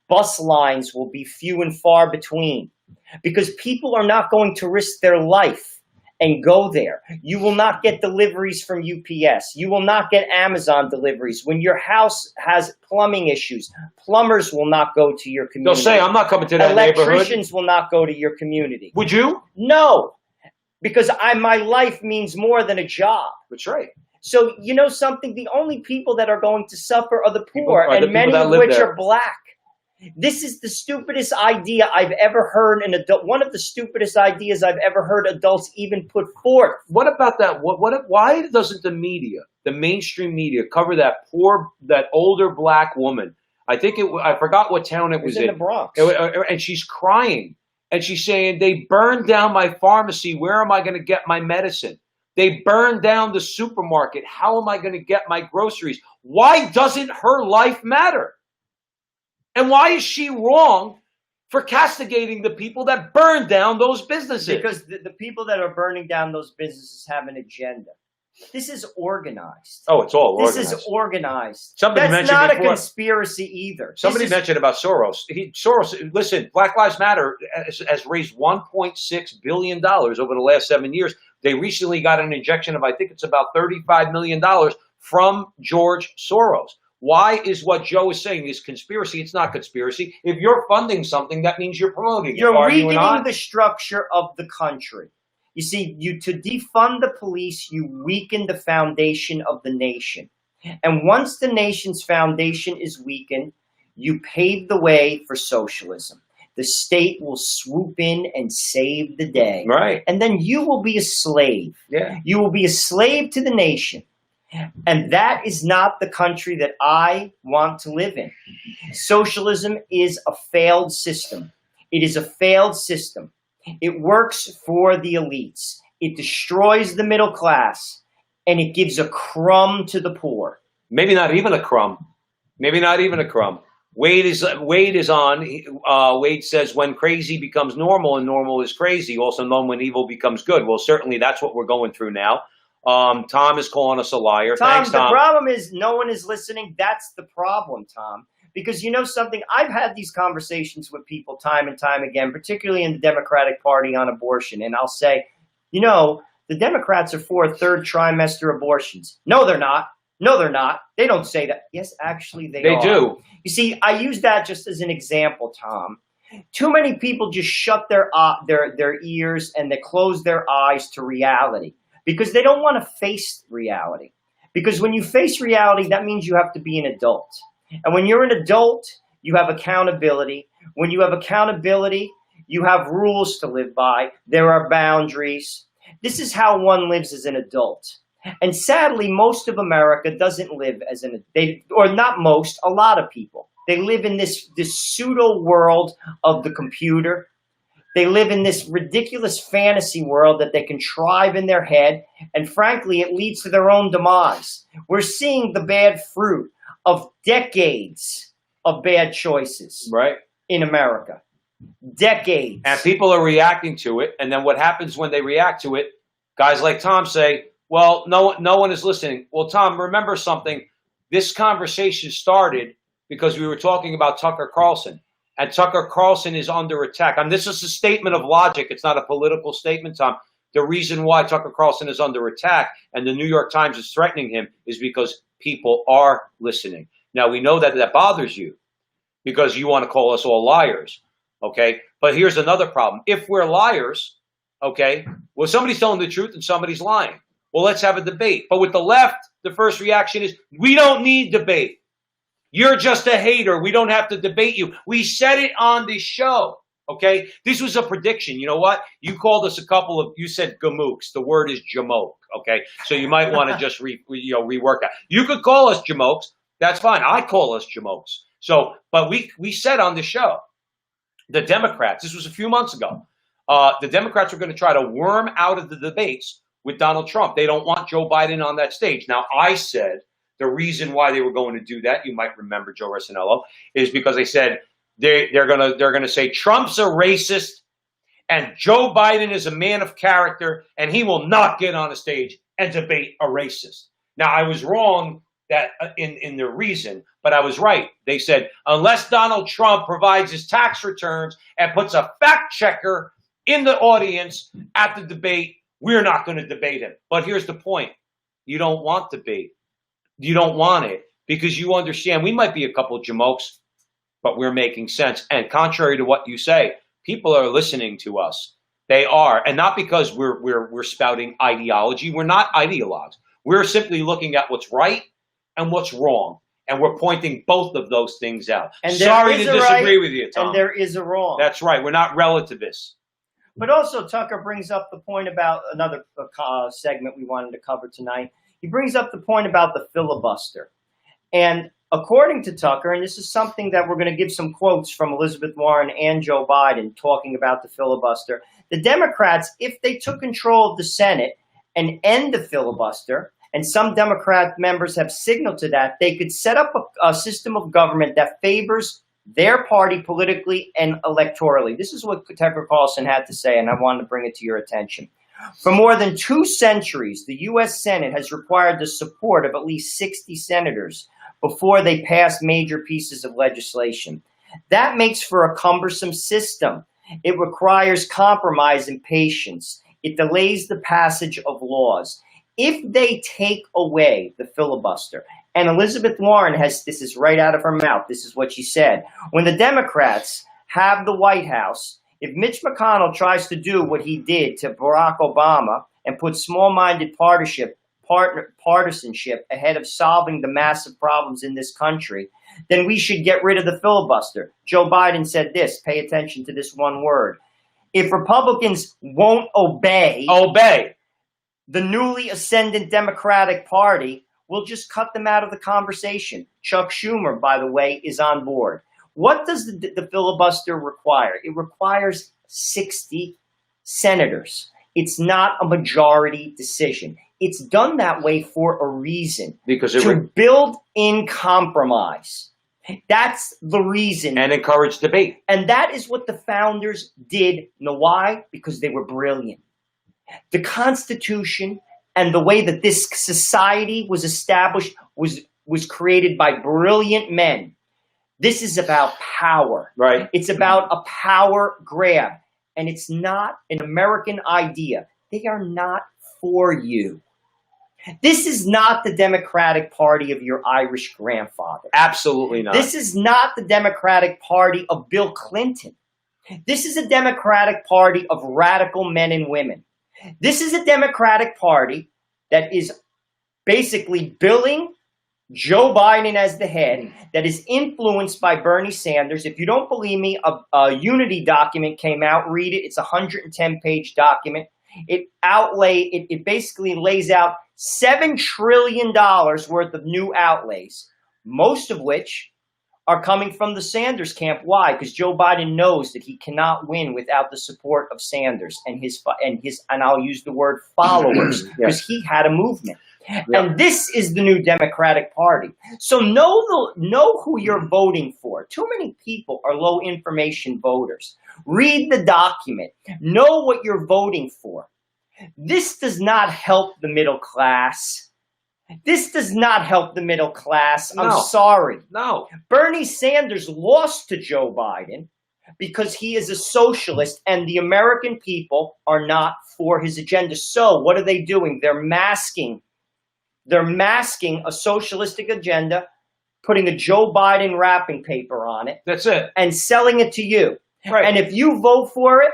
Bus lines will be few and far between because people are not going to risk their life and go there. You will not get deliveries from UPS. You will not get Amazon deliveries. When your house has plumbing issues, plumbers will not go to your community. They'll say, I'm not coming to that neighborhood. Electricians will not go to your community. Would you? No, because my life means more than a job. That's right. So you know something? The only people that are going to suffer are the poor, and many of which are black. This is the stupidest idea I've ever heard an adult. One of the stupidest ideas I've ever heard adults even put forth. What about that? Why doesn't the media, the mainstream media, cover that older black woman? I forgot what town it was in. The Bronx. And she's crying. And she's saying, they burned down my pharmacy. Where am I going to get my medicine? They burned down the supermarket. How am I going to get my groceries? Why doesn't her life matter? And why is she wrong for castigating the people that burned down those businesses? Because the people that are burning down those businesses have an agenda. This is organized. Oh, it's all organized. This is organized. Somebody That's mentioned not before, a conspiracy either. Somebody mentioned about Soros. Soros, listen, Black Lives Matter has raised $1.6 billion over the last 7 years. They recently got an injection of, I think it's about $35 million from George Soros. Why is what Joe is saying is conspiracy? It's not conspiracy. If you're funding something, that means you're promoting it. You're weakening the structure of the country. You see, to defund the police, you weaken the foundation of the nation. And once the nation's foundation is weakened, you pave the way for socialism. The state will swoop in and save the day. Right. And then you will be a slave. Yeah. You will be a slave to the nation. And that is not the country that I want to live in. Socialism is a failed system. It is a failed system. It works for the elites. It destroys the middle class, and it gives a crumb to the poor. Maybe not even a crumb. Maybe not even a crumb. Wade is on. Wade says when crazy becomes normal and normal is crazy, also known when evil becomes good. Well, certainly that's what we're going through now. Tom is calling us a liar. Thanks, Tom. The problem is no one is listening. That's the problem, Tom. Because you know something? I've had these conversations with people time and time again, particularly in the Democratic Party on abortion. And I'll say, you know, the Democrats are for third trimester abortions. No, they're not. No, they're not. They don't say that. Yes, actually, they are. They do. You see, I use that just as an example, Tom. Too many people just shut their ears and they close their eyes to reality because they don't want to face reality. Because when you face reality, that means you have to be an adult. And when you're an adult, you have accountability. When you have accountability, you have rules to live by. There are boundaries. This is how one lives as an adult. And sadly, most of America doesn't live as or not most, a lot of people. They live in this pseudo world of the computer. They live in this ridiculous fantasy world that they contrive in their head, and frankly, it leads to their own demise. We're seeing the bad fruit of decades of bad choices in America. Decades. And people are reacting to it, and then what happens when they react to it, guys like Tom say, well, no one is listening. Well, Tom, remember something. This conversation started because we were talking about Tucker Carlson. And Tucker Carlson is under attack. This is a statement of logic. It's not a political statement, Tom. The reason why Tucker Carlson is under attack and the New York Times is threatening him is because people are listening. Now, we know that bothers you because you want to call us all liars, okay? But here's another problem. If we're liars, okay, well, somebody's telling the truth and somebody's lying. Well, let's have a debate. But with the left, the first reaction is, we don't need debate. You're just a hater. We don't have to debate you. We said it on the show, okay? This was a prediction. You know what? You called us you said gamooks. The word is jamoke, okay? So you might want to just rework that. You could call us jamokes. That's fine. I call us jamokes. So, but we said on the show, the Democrats, this was a few months ago, the Democrats are going to try to worm out of the debates with Donald Trump. They don't want Joe Biden on that stage. Now, I said, the reason why they were going to do that, you might remember, Joe Rossinello, is because they said they're gonna say Trump's a racist and Joe Biden is a man of character and he will not get on a stage and debate a racist. Now, I was wrong that in the reason, but I was right. They said unless Donald Trump provides his tax returns and puts a fact checker in the audience at the debate, we're not going to debate him. But here's the point: you don't want debate. You don't want it because you understand we might be a couple of jamokes, but we're making sense. And contrary to what you say, people are listening to us. They are, and not because we're spouting ideology. We're not ideologues. We're simply looking at what's right and what's wrong, and we're pointing both of those things out. And sorry to disagree with you, Tom. And there is a wrong. That's right. We're not relativists. But also, Tucker brings up the point about another segment we wanted to cover tonight. He brings up the point about the filibuster. And according to Tucker, and this is something that we're going to give some quotes from Elizabeth Warren and Joe Biden talking about the filibuster, the Democrats, if they took control of the Senate and end the filibuster, and some Democrat members have signaled to that, they could set up a system of government that favors their party politically and electorally. This is what Tucker Carlson had to say, and I wanted to bring it to your attention. For more than 2 centuries, the U.S. Senate has required the support of at least 60 senators before they pass major pieces of legislation. That makes for a cumbersome system. It requires compromise and patience. It delays the passage of laws. If they take away the filibuster, and Elizabeth Warren this is right out of her mouth, this is what she said, when the Democrats have the White House, if Mitch McConnell tries to do what he did to Barack Obama and put small-minded partisanship ahead of solving the massive problems in this country, then we should get rid of the filibuster. Joe Biden said this, pay attention to this one word. If Republicans won't obey the newly ascendant Democratic Party, we'll just cut them out of the conversation. Chuck Schumer, by the way, is on board. What does the filibuster require? It requires 60 senators. It's not a majority decision. It's done that way for a reason. Because to build in compromise. That's the reason. And encourage debate. And that is what the founders did. You know why? Because they were brilliant. The Constitution and the way that this society was established was created by brilliant men. This is about power. Right. It's about a power grab. And it's not an American idea. They are not for you. This is not the Democratic Party of your Irish grandfather. Absolutely not. This is not the Democratic Party of Bill Clinton. This is a Democratic Party of radical men and women. This is a Democratic Party that is basically billing Joe Biden as the head, that is influenced by Bernie Sanders. If you don't believe me, a Unity document came out. Read it. It's a 110-page document. It basically lays out $7 trillion worth of new outlays, most of which are coming from the Sanders camp. Why? Because Joe Biden knows that he cannot win without the support of Sanders and and I'll use the word followers, because he had a movement. And this is the new Democratic Party. So know who you're voting for. Too many people are low information voters. Read the document. Know what you're voting for. This does not help the middle class. This does not help the middle class. I'm sorry. No. Bernie Sanders lost to Joe Biden because he is a socialist and the American people are not for his agenda. So what are they doing? They're masking a socialistic agenda, putting a Joe Biden wrapping paper on it. That's it. And selling it to you. Right. And if you vote for it,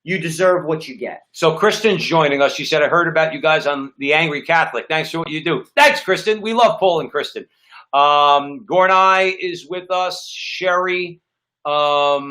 you deserve what you get. So Kristen's joining us. She said, I heard about you guys on The Angry Catholic. Thanks for what you do. Thanks, Kristen. We love Paul and Kristen. Gornai is with us. Sherry. Farida.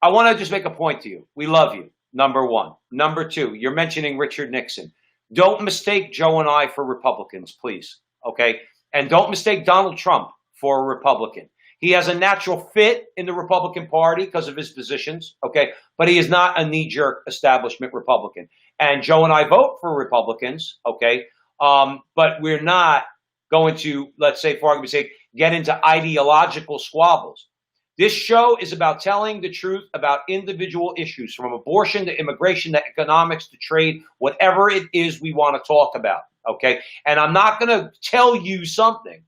I want to just make a point to you. We love you, number one. Number two, you're mentioning Richard Nixon. Don't mistake Joe and I for Republicans, please. Okay? And don't mistake Donald Trump for a Republican. He has a natural fit in the Republican Party because of his positions, okay? But he is not a knee-jerk establishment Republican. And Joe and I vote for Republicans, okay? But we're not going to, let's say, for argument's sake, get into ideological squabbles. This show is about telling the truth about individual issues, from abortion to immigration to economics to trade, whatever it is we want to talk about, okay? And I'm not going to tell you something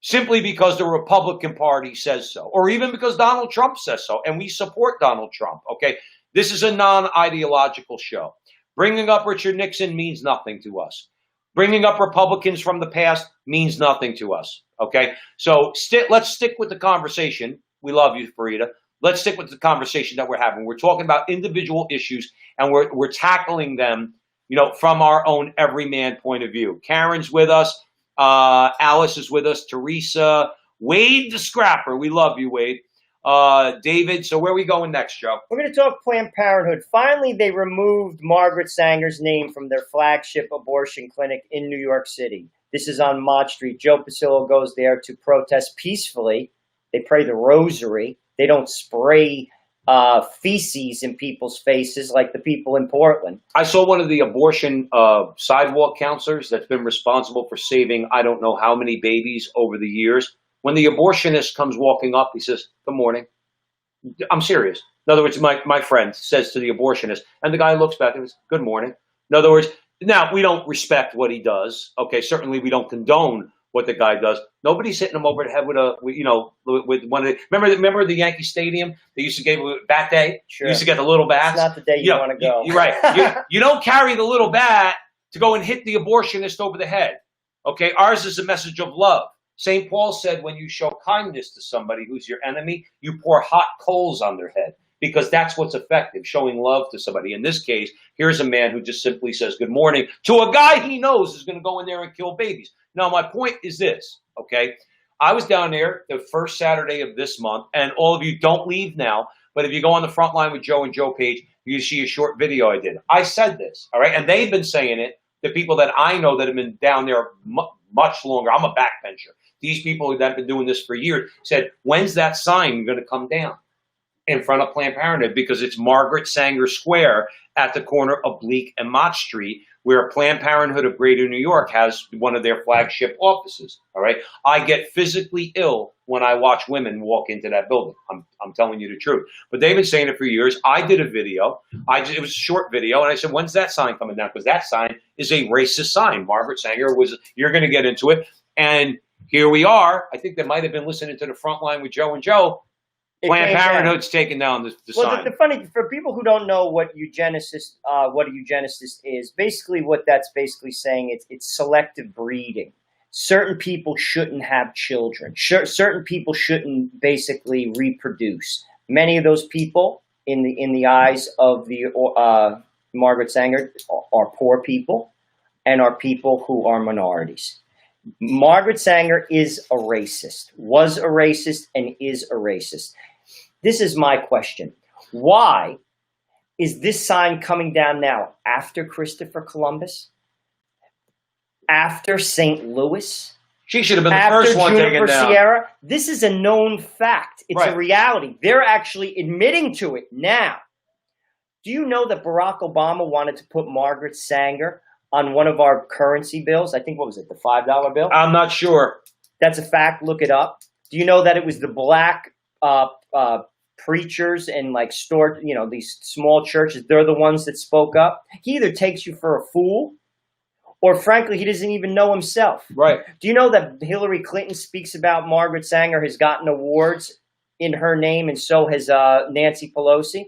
simply because the Republican Party says so, or even because Donald Trump says so, and we support Donald Trump, okay? This is a non-ideological show. Bringing up Richard Nixon means nothing to us. Bringing up Republicans from the past means nothing to us, okay? So let's stick with the conversation. We love you, Farida. Let's stick with the conversation that we're having. We're talking about individual issues, and we're tackling them, from our own everyman point of view. Karen's with us. Alice is with us. Teresa, Wade the Scrapper. We love you, Wade. David. So where are we going next, Joe? We're going to talk Planned Parenthood. Finally, they removed Margaret Sanger's name from their flagship abortion clinic in New York City. This is on Mott Street. Joe Pasillo goes there to protest peacefully. They pray the rosary. They don't spray feces in people's faces like the people in Portland. I saw one of the abortion sidewalk counselors that's been responsible for saving I don't know how many babies over the years. When the abortionist comes walking up, he says, "Good morning." I'm serious. In other words, my friend says to the abortionist, and the guy looks back and says, "Good morning." In other words, now we don't respect what he does. Okay, certainly we don't condone what the guy does. Nobody's hitting him over the head with with one of the, remember the Yankee Stadium? They used to give bat day. Sure. You used to get the little bats. It's not the day you want to go. You're right. You don't carry the little bat to go and hit the abortionist over the head. Okay, ours is a message of love. St. Paul said, when you show kindness to somebody who's your enemy, you pour hot coals on their head, because that's what's effective, showing love to somebody. In this case, here's a man who just simply says good morning to a guy he knows is going to go in there and kill babies. Now, my point is this, okay? I was down there the first Saturday of this month, and all of you don't leave now, but if you go on the front line with Joe and Joe page, you see a short video I did. I said this, all right? And they've been saying it, the people that I know that have been down there much longer. I'm a backbencher. These people that have been doing this for years said, when's that sign going to come down in front of Planned Parenthood? Because it's Margaret Sanger Square at the corner of Bleak and Mott Street, where Planned Parenthood of Greater New York has one of their flagship offices. All right. I get physically ill when I watch women walk into that building. I'm telling you the truth. But they've been saying it for years. I did a video. It was a short video. And I said, when's that sign coming down? Because that sign is a racist sign. Margaret Sanger you're going to get into it. And here we are. I think they might have been listening to the front line with Joe and Joe. Planned Parenthood's taking down the sign. The funny, for people who don't know what a eugenicist is, basically what that's basically saying, it's selective breeding. Certain people shouldn't have children. Certain people shouldn't basically reproduce. Many of those people, in the eyes of the Margaret Sanger, are poor people and are people who are minorities. Margaret Sanger is a racist, was a racist, and is a racist. This is my question. Why is this sign coming down now? After Christopher Columbus? After St. Louis? She should have been the after first one taken Juniper down. Sierra. This is a known fact. It's Right. a reality. They're actually admitting to it now. Do you know that Barack Obama wanted to put Margaret Sanger on one of our currency bills? I think, what was it, the $5 bill? I'm not sure. That's a fact. Look it up. Do you know that it was the black preachers and like these small churches? They're the ones that spoke up. He either takes you for a fool, or frankly, he doesn't even know himself. Right. Do you know that Hillary Clinton speaks about Margaret Sanger has gotten awards in her name, and so has Nancy Pelosi?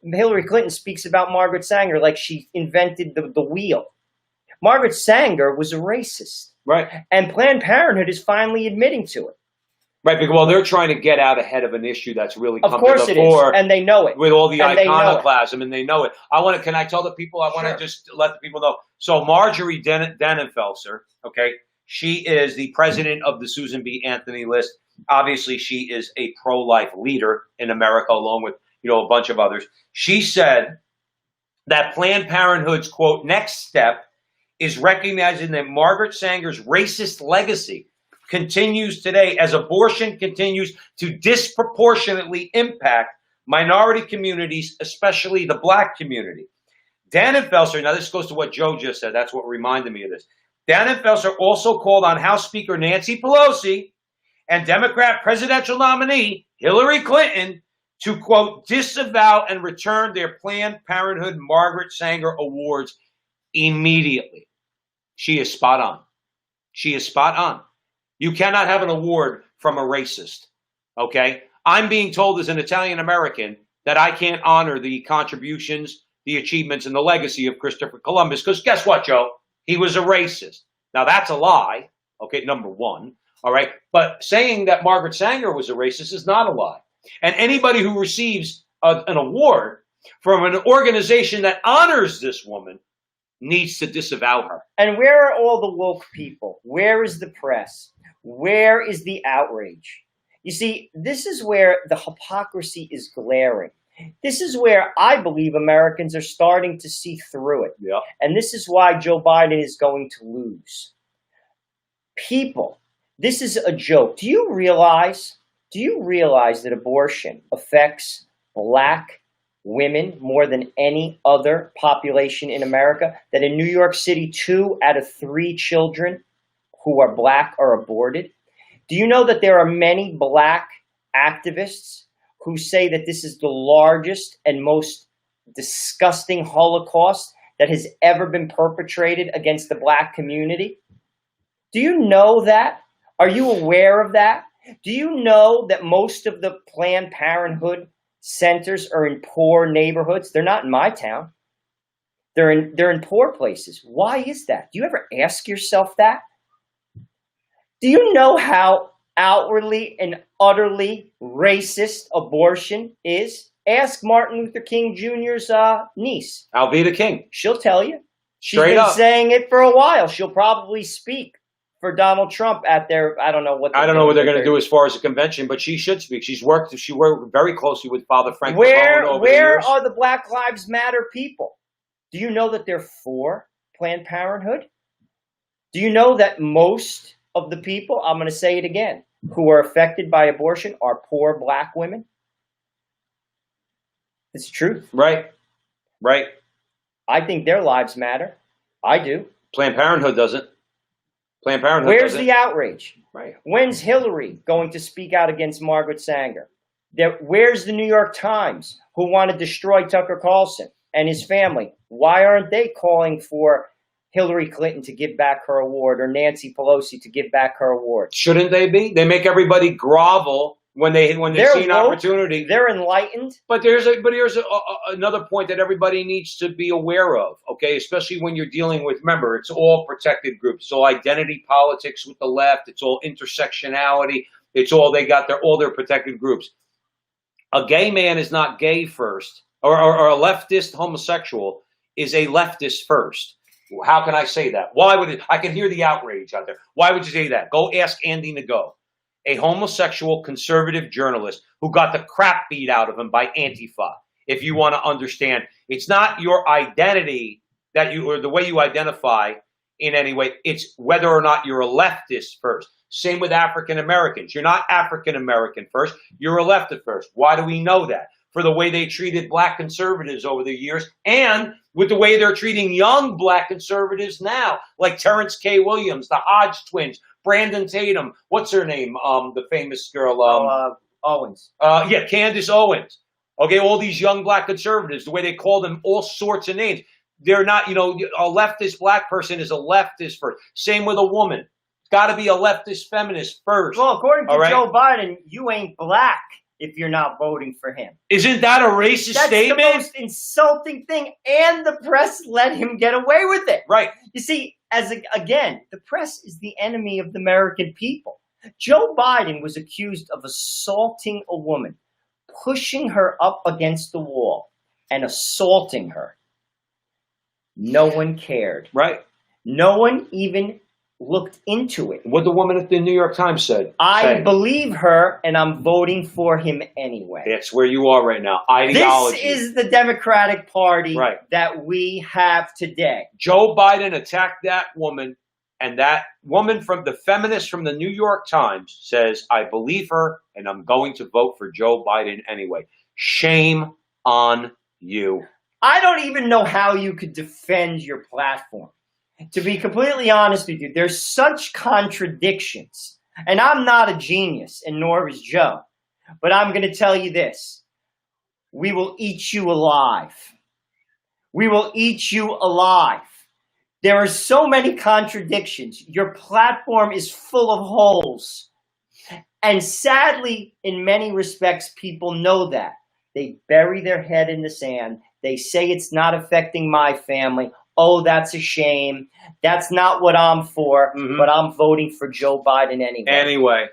Hillary Clinton speaks about Margaret Sanger like she invented the wheel. Margaret Sanger was a racist. Right. And Planned Parenthood is finally admitting to it. Right, because, well, they're trying to get out ahead of an issue that's really come Of course to it the is, fore and they know it. with all the And they know it. iconoclasm, and they know it. Can I tell the people? I want to just let the people know. So Marjorie Dannenfelser, okay, she is the president of the Susan B. Anthony list. Obviously, she is a pro-life leader in America, along with a bunch of others. She said that Planned Parenthood's, quote, next step is recognizing that Margaret Sanger's racist legacy continues today as abortion continues to disproportionately impact minority communities, especially the black community. Dannenfelser, now this goes to what Joe just said. That's what reminded me of this. Dannenfelser also called on House Speaker Nancy Pelosi and Democrat presidential nominee Hillary Clinton to, quote, disavow and return their Planned Parenthood Margaret Sanger awards immediately. She is spot on. She is spot on. You cannot have an award from a racist, okay? I'm being told as an Italian American that I can't honor the contributions, the achievements, and the legacy of Christopher Columbus, because guess what, Joe? He was a racist. Now, that's a lie, okay, number one, all right? But saying that Margaret Sanger was a racist is not a lie. And anybody who receives an award from an organization that honors this woman needs to disavow her. And where are all the woke people? Where is the press? Where is the outrage? You see, this is where the hypocrisy is glaring. This is where I believe Americans are starting to see through it. Yeah. And this is why Joe Biden is going to lose. People, this is a joke. Do you realize that abortion affects black women more than any other population in America? That in New York City, 2 out of 3 children who are black are aborted? Do you know that there are many black activists who say that this is the largest and most disgusting Holocaust that has ever been perpetrated against the black community? Do you know that? Are you aware of that? Do you know that most of the Planned Parenthood centers are in poor neighborhoods? They're not in my town. They're in poor places. Why is that? Do you ever ask yourself that? Do you know how outwardly and utterly racist abortion is? Ask Martin Luther King Jr.'s niece. Alveda King. She'll tell you. She's Straight been up. saying it for a while. She'll probably speak for Donald Trump at their, I don't know what they're going to do as far as a convention, but she should speak. She worked very closely with Father Frank. Where are the Black Lives Matter people? Do you know that they're for Planned Parenthood? Do you know that most of the people, I'm going to say it again, who are affected by abortion are poor black women? It's the truth. Right. I think their lives matter. I do. Planned Parenthood doesn't. Planned Parenthood Where's doesn't. the outrage? Right. When's Hillary going to speak out against Margaret Sanger? Where's the New York Times, who want to destroy Tucker Carlson and his family? Why aren't they calling for Hillary Clinton to give back her award or Nancy Pelosi to give back her award? Shouldn't they be? They make everybody grovel when they see an opportunity. They're enlightened. But here's another point that everybody needs to be aware of, okay? Especially when you're dealing with, remember, it's all protected groups. It's all identity politics with the left. It's all intersectionality. They're all their protected groups. A gay man is not gay first, or a leftist homosexual is a leftist first. How can I say that? I can hear the outrage out there. Why would you say that? Go ask Andy Ngo, a homosexual conservative journalist who got the crap beat out of him by Antifa. If you want to understand, it's not your identity or the way you identify. in any way. It's whether or not you're a leftist first. Same with African Americans. You're not African American first. You're a leftist first. Why do we know that? For the way they treated black conservatives over the years, and with the way they're treating young black conservatives now, like Terrence K. Williams, the Hodge twins, Brandon Tatum, what's her name? The famous girl. Owens. Yeah, Candace Owens. Okay, all these young black conservatives, the way they call them all sorts of names. They're not, a leftist black person is a leftist first. Same with a woman. It's got to be a leftist feminist first. Well, according to Joe Biden, you ain't black if you're not voting for him. Isn't that a racist statement? That's the most insulting thing, and the press let him get away with it. Right. You see, again, the press is the enemy of the American people. Joe Biden was accused of assaulting a woman, pushing her up against the wall, and assaulting her. No one cared. Right. No one even looked into it. What the woman at the New York Times said. I believe her, and I'm voting for him anyway. That's where you are right now. Ideology. This is the Democratic Party that we have today. Joe Biden attacked that woman, and that woman from the feminist from the New York Times says, I believe her, and I'm going to vote for Joe Biden anyway. Shame on you. I don't even know how you could defend your platform. To be completely honest with you, there's such contradictions. And I'm not a genius, and nor is Joe. But I'm going to tell you this. We will eat you alive. We will eat you alive. There are so many contradictions. Your platform is full of holes. And sadly, in many respects, people know that. They bury their head in the sand. They say it's not affecting my family. Oh, that's a shame. That's not what I'm for, but I'm voting for Joe Biden anyway. Anyway.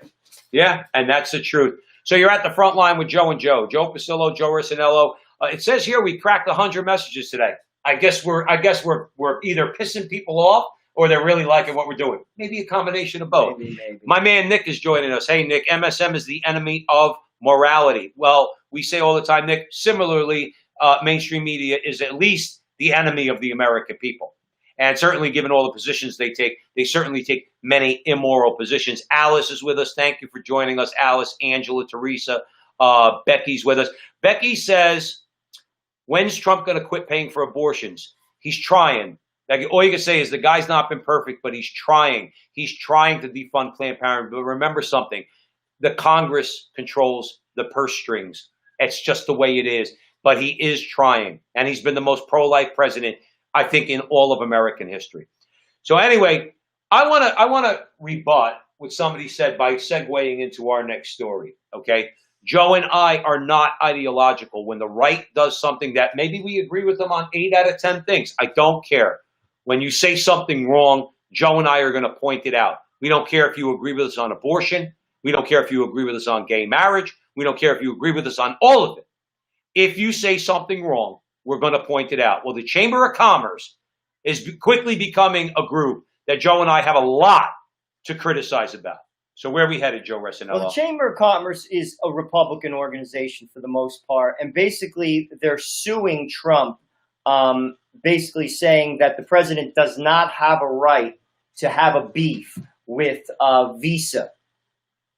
Yeah, and that's the truth. So you're at the front line with Joe and Joe. Joe Pasillo, Joe Rissanello. It says here we cracked 100 messages today. I guess we're either pissing people off or they're really liking what we're doing. Maybe a combination of both. Maybe. My man Nick is joining us. Hey, Nick, MSM is the enemy of morality. Well, we say all the time, Nick, similarly, mainstream media is at least the enemy of the American people. And certainly, given all the positions they take, they certainly take many immoral positions. Alice is with us. Thank you for joining us, Alice, Angela, Teresa. Becky's with us. Becky says, when's Trump going to quit paying for abortions? He's trying. Like, all you can say is the guy's not been perfect, but he's trying. He's trying to defund Planned Parenthood. But remember something. The Congress controls the purse strings. It's just the way it is. But he is trying, and he's been the most pro-life president, I think, in all of American history. So anyway, I want to rebut what somebody said by segueing into our next story, okay? Joe and I are not ideological. When the right does something that maybe we agree with them on 8 out of 10 things, I don't care. When you say something wrong, Joe and I are going to point it out. We don't care if you agree with us on abortion. We don't care if you agree with us on gay marriage. We don't care if you agree with us on all of it. If you say something wrong, we're going to point it out. Well, the Chamber of Commerce is quickly becoming a group that Joe and I have a lot to criticize about. So where are we headed, Joe Rissanello? Well, the Chamber of Commerce is a Republican organization for the most part. And basically, they're suing Trump, basically saying that the president does not have a right to have a beef with visa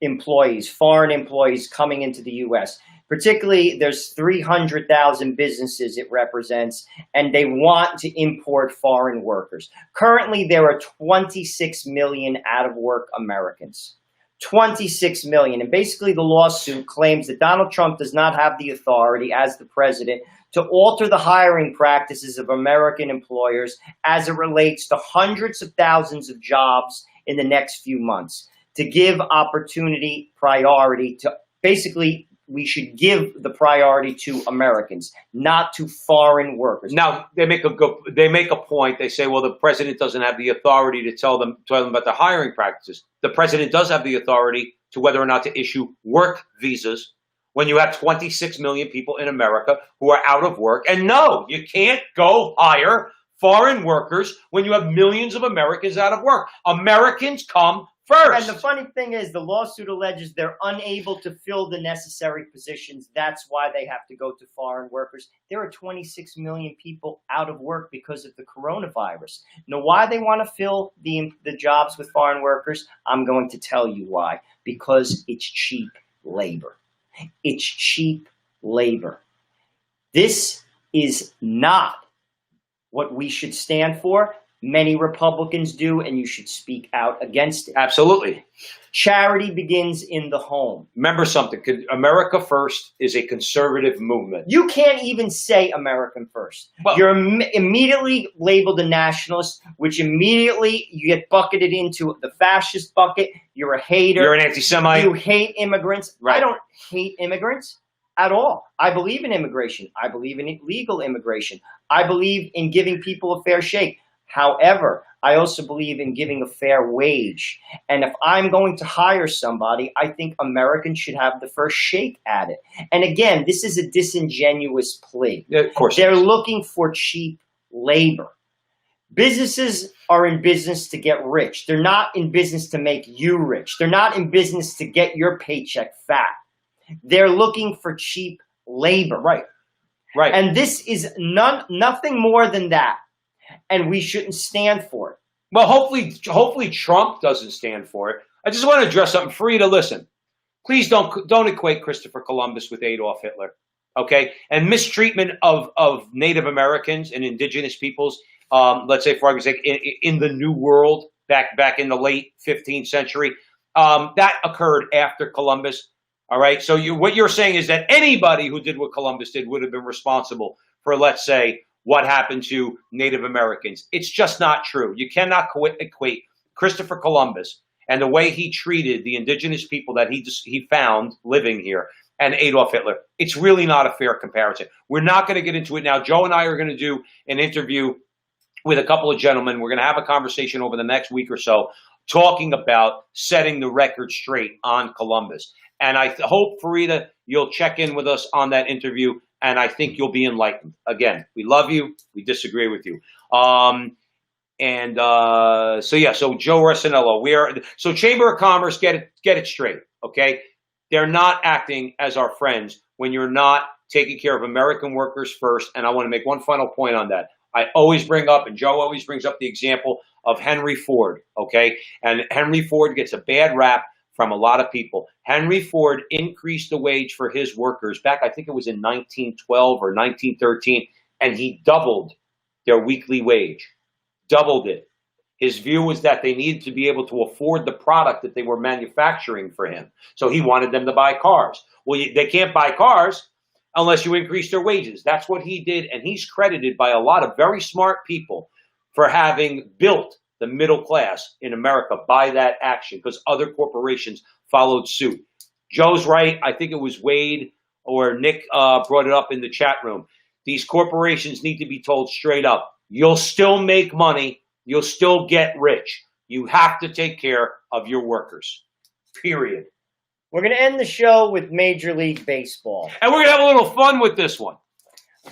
employees, foreign employees coming into the U.S. Particularly, there's 300,000 businesses it represents, and they want to import foreign workers. Currently, there are 26 million out-of-work Americans. 26 million. And basically, the lawsuit claims that Donald Trump does not have the authority as the president to alter the hiring practices of American employers as it relates to hundreds of thousands of jobs in the next few months, to give opportunity priority to basically we should give the priority to Americans, not to foreign workers. Now they make a point. They say, well, the president doesn't have the authority to tell them about the hiring practices. The president does have the authority to whether or not to issue work visas when you have 26 million people in America who are out of work. And no, you can't go hire foreign workers when you have millions of Americans out of work. Americans come First. And the funny thing is, the lawsuit alleges they're unable to fill the necessary positions. That's why they have to go to foreign workers. There are 26 million people out of work because of the coronavirus. Now, why they want to fill the jobs with foreign workers, I'm going to tell you why. Because it's cheap labor. It's cheap labor. This is not what we should stand for. Many Republicans do, and you should speak out against it. Absolutely. Charity begins in the home. Remember something. America First is a conservative movement. You can't even say American First. Well, you're immediately labeled a nationalist, which immediately you get bucketed into the fascist bucket. You're a hater. You're an anti-Semite. You hate immigrants. Right. I don't hate immigrants at all. I believe in immigration. I believe in legal immigration. I believe in giving people a fair shake. However, I also believe in giving a fair wage. And if I'm going to hire somebody, I think Americans should have the first shake at it. And again, this is a disingenuous plea. Yeah, of course. They're looking for cheap labor. Businesses are in business to get rich. They're not in business to make you rich. They're not in business to get your paycheck fat. They're looking for cheap labor. Right. Right. And this is nothing more than that. And we shouldn't stand for it. Well, hopefully Trump doesn't stand for it. I just want to address something for you to listen. Please don't equate Christopher Columbus with Adolf Hitler, okay? And mistreatment of Native Americans and indigenous peoples, let's say, for example, in the New World back in the late 15th century, that occurred after Columbus, all right? So what you're saying is that anybody who did what Columbus did would have been responsible for, let's say, what happened to Native Americans. It's just not true. You cannot equate Christopher Columbus and the way he treated the indigenous people that he found living here and Adolf Hitler. It's really not a fair comparison. We're not going to get into it now. Joe and I are going to do an interview with a couple of gentlemen. We're going to have a conversation over the next week or so talking about setting the record straight on Columbus. And I hope, Farida, you'll check in with us on that interview, and I think you'll be enlightened. Again, we love you. We disagree with you. So Joe Rossinello, so Chamber of Commerce, get it straight, okay? They're not acting as our friends when you're not taking care of American workers first. And I want to make one final point on that. I always bring up, and Joe always brings up the example of Henry Ford, okay? And Henry Ford gets a bad rap from a lot of people. Henry Ford increased the wage for his workers back, I think it was in 1912 or 1913, and he doubled their weekly wage, doubled it. His view was that they needed to be able to afford the product that they were manufacturing for him. So he wanted them to buy cars. Well, they can't buy cars unless you increase their wages. That's what he did, and he's credited by a lot of very smart people for having built the middle class in America by that action, because other corporations followed suit. Joe's right. I think it was Wade or Nick brought it up in the chat room. These corporations need to be told straight up, you'll still make money. You'll still get rich. You have to take care of your workers, period. We're going to end the show with Major League Baseball. And we're going to have a little fun with this one.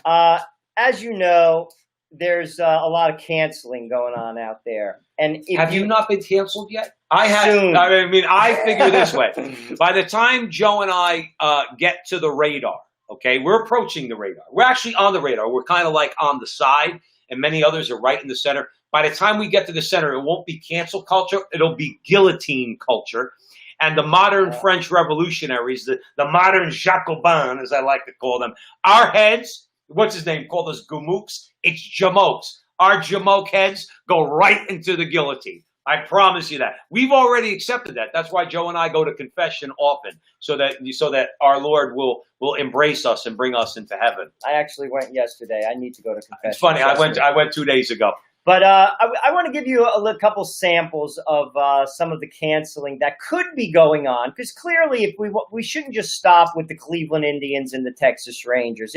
As you know, there's a lot of canceling going on out there. And have you not been canceled yet? I have. Soon. I mean, I figure this way. By the time Joe and I get to the radar, okay, we're approaching the radar. We're actually on the radar. We're kind of like on the side, and many others are right in the center. By the time we get to the center, it won't be cancel culture. It'll be guillotine culture. And the modern French revolutionaries, the modern Jacobins, as I like to call them, our heads, what's his name, called us Gumooks? It's Jamokes. Our Jamoke heads go right into the guillotine. I promise you that. We've already accepted that. That's why Joe and I go to confession often, so that our Lord will embrace us and bring us into heaven. I actually went yesterday. I need to go to confession. It's funny. I went 2 days ago. But I want to give you a couple samples of some of the canceling that could be going on, because clearly, if we shouldn't just stop with the Cleveland Indians and the Texas Rangers.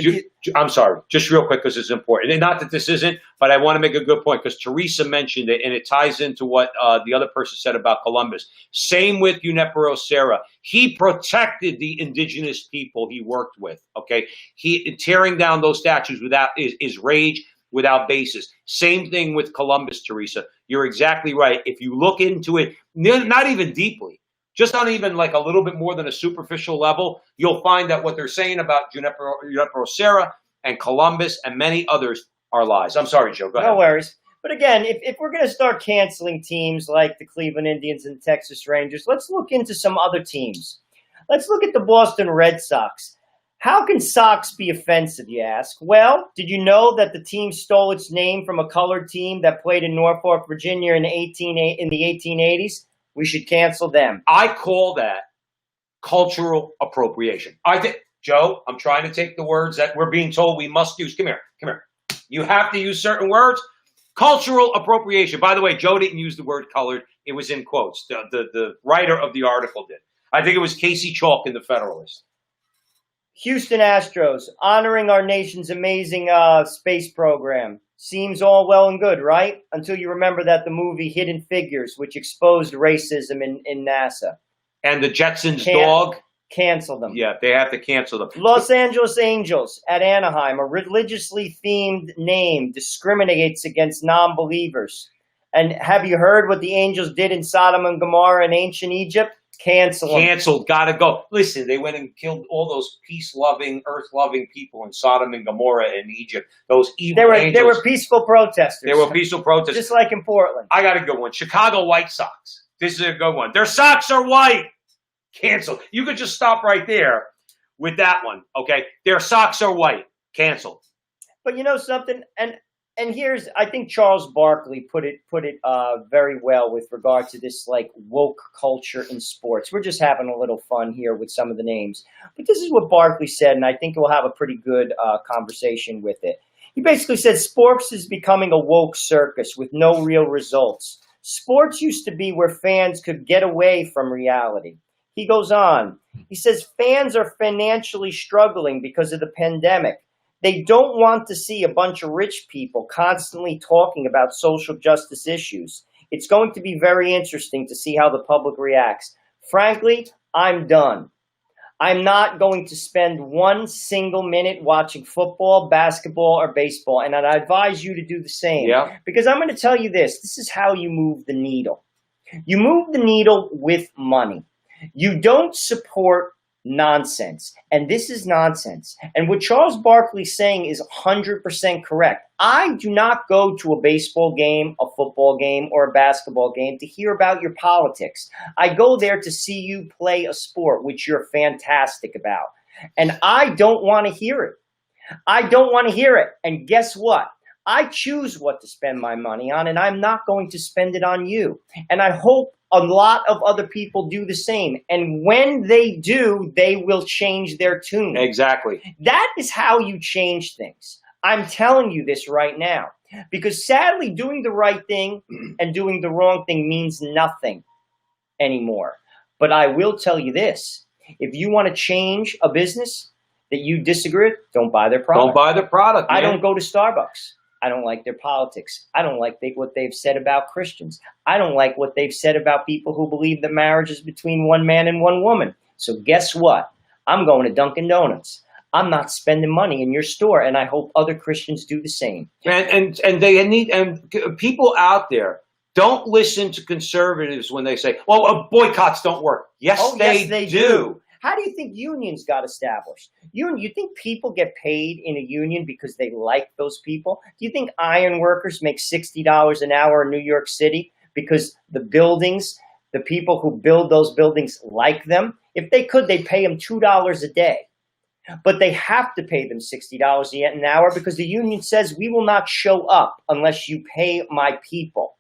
I'm sorry, just real quick, because it's important. And not that this isn't, but I want to make a good point, because Teresa mentioned it, and it ties into what the other person said about Columbus. Same with Junipero Serra. He protected the indigenous people he worked with. Okay, he tearing down those statues without his rage without basis. Same thing with Columbus, Teresa. You're exactly right. If you look into it, not even deeply, just on even like a little bit more than a superficial level, you'll find that what they're saying about Junipero Serra and Columbus and many others are lies. I'm sorry, Joe. Go ahead. No worries. But again, if we're going to start canceling teams like the Cleveland Indians and Texas Rangers, let's look into some other teams. Let's look at the Boston Red Sox. How can Sox be offensive, you ask? Well, did you know that the team stole its name from a colored team that played in Norfolk, Virginia in the 1880s? We should cancel them. I call that cultural appropriation. I think, Joe, I'm trying to take the words that we're being told we must use. Come here. You have to use certain words. Cultural appropriation. By the way, Joe didn't use the word colored. It was in quotes. The writer of the article did. I think it was Casey Chalk in the Federalist. Houston Astros, honoring our nation's amazing space program. Seems all well and good, right? Until you remember that the movie Hidden Figures, which exposed racism in NASA. And the Jetsons dog. Cancel them. Yeah, they have to cancel them. Los Angeles Angels at Anaheim, a religiously themed name, discriminates against non-believers. And have you heard what the Angels did in Sodom and Gomorrah in ancient Egypt? Cancel them. Canceled. Gotta go. Listen, they went and killed all those peace-loving, earth-loving people in Sodom and Gomorrah in Egypt. Those evil angels. They were peaceful protesters. They were peaceful protesters. Just like in Portland. I got a good one. Chicago White Sox. This is a good one. Their socks are white. Canceled. You could just stop right there with that one, okay? Their socks are white. Canceled. But you know something? And here's, I think Charles Barkley put it very well with regard to this like woke culture in sports. We're just having a little fun here with some of the names. But this is what Barkley said, and I think we'll have a pretty good conversation with it. He basically said sports is becoming a woke circus with no real results. Sports used to be where fans could get away from reality. He goes on. He says fans are financially struggling because of the pandemic. They don't want to see a bunch of rich people constantly talking about social justice issues. It's going to be very interesting to see how the public reacts. Frankly, I'm done. I'm not going to spend one single minute watching football, basketball, or baseball, and I advise you to do the same. Yeah. Because I'm going to tell you this. This is how you move the needle. You move the needle with money. You don't support nonsense. And this is nonsense. And what Charles Barkley's saying is 100% correct. I do not go to a baseball game, a football game, or a basketball game to hear about your politics. I go there to see you play a sport, which you're fantastic about. And I don't want to hear it. I don't want to hear it. And guess what? I choose what to spend my money on, and I'm not going to spend it on you. And I hope a lot of other people do the same. And when they do, they will change their tune. Exactly. That is how you change things. I'm telling you this right now. Because sadly, doing the right thing and doing the wrong thing means nothing anymore. But I will tell you this. If you want to change a business that you disagree with, don't buy their product. Don't buy their product, man. I don't go to Starbucks. I don't like their politics. I don't like what they've said about Christians. I don't like what they've said about people who believe that marriage is between one man and one woman. So guess what? I'm going to Dunkin' Donuts. I'm not spending money in your store, and I hope other Christians do the same. And they need, and people out there, don't listen to conservatives when they say, well, boycotts don't work. Yes, they do. How do you think unions got established? You think people get paid in a union because they like those people? Do you think iron workers make $60 an hour in New York City because the buildings, the people who build those buildings like them? If they could, they'd pay them $2 a day. But they have to pay them $60 an hour because the union says we will not show up unless you pay my people.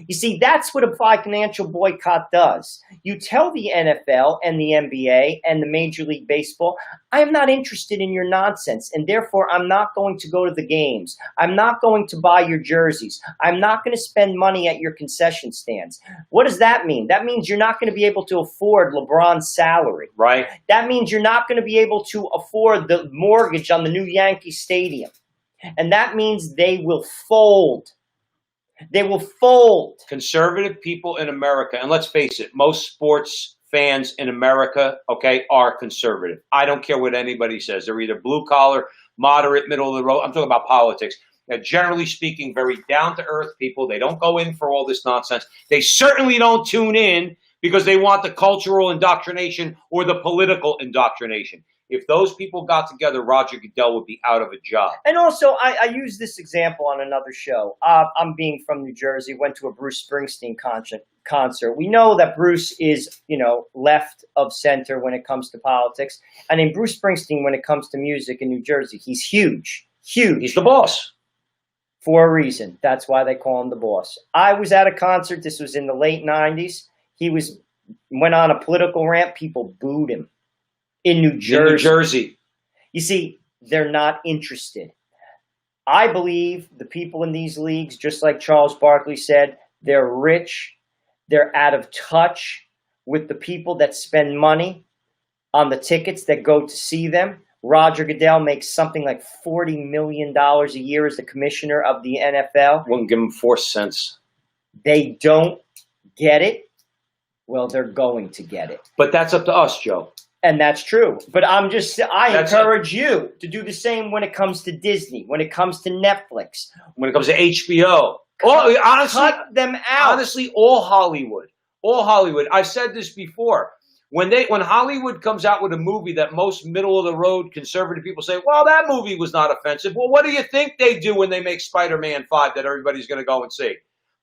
You see, that's what a financial boycott does. You tell the NFL and the NBA and the Major League Baseball, I am not interested in your nonsense, and therefore I'm not going to go to the games. I'm not going to buy your jerseys. I'm not going to spend money at your concession stands. What does that mean? That means you're not going to be able to afford LeBron's salary. Right. That means you're not going to be able to afford the mortgage on the new Yankee Stadium. And that means they will fold. They will fold. Conservative people in America, and let's face it, most sports fans in America, okay, are conservative. I don't care what anybody says. They're either blue collar, moderate, middle of the road. I'm talking about politics. They're generally speaking very down-to-earth people. They don't go in for all this nonsense. They certainly don't tune in because they want the cultural indoctrination or the political indoctrination. If those people got together, Roger Goodell would be out of a job. And also, I use this example on another show. I'm being from New Jersey, went to a Bruce Springsteen concert. We know that Bruce is, left of center when it comes to politics. And in Bruce Springsteen, when it comes to music in New Jersey, he's huge, huge. He's the boss. For a reason. That's why they call him the boss. I was at a concert. This was in the late 90s. He went on a political rant. People booed him. In New Jersey. You see, they're not interested. I believe the people in these leagues, just like Charles Barkley said, they're rich. They're out of touch with the people that spend money on the tickets that go to see them. Roger Goodell makes something like $40 million a year as the commissioner of the NFL. Wouldn't give him 4 cents. They don't get it. Well, they're going to get it. But that's up to us, Joe. And that's true. But I encourage you to do the same when it comes to Disney, when it comes to Netflix. When it comes to HBO. Honestly, cut them out. Honestly, all Hollywood. All Hollywood. I've said this before. When Hollywood comes out with a movie that most middle-of-the-road conservative people say, well, that movie was not offensive. Well, what do you think they do when they make Spider-Man 5 that everybody's going to go and see?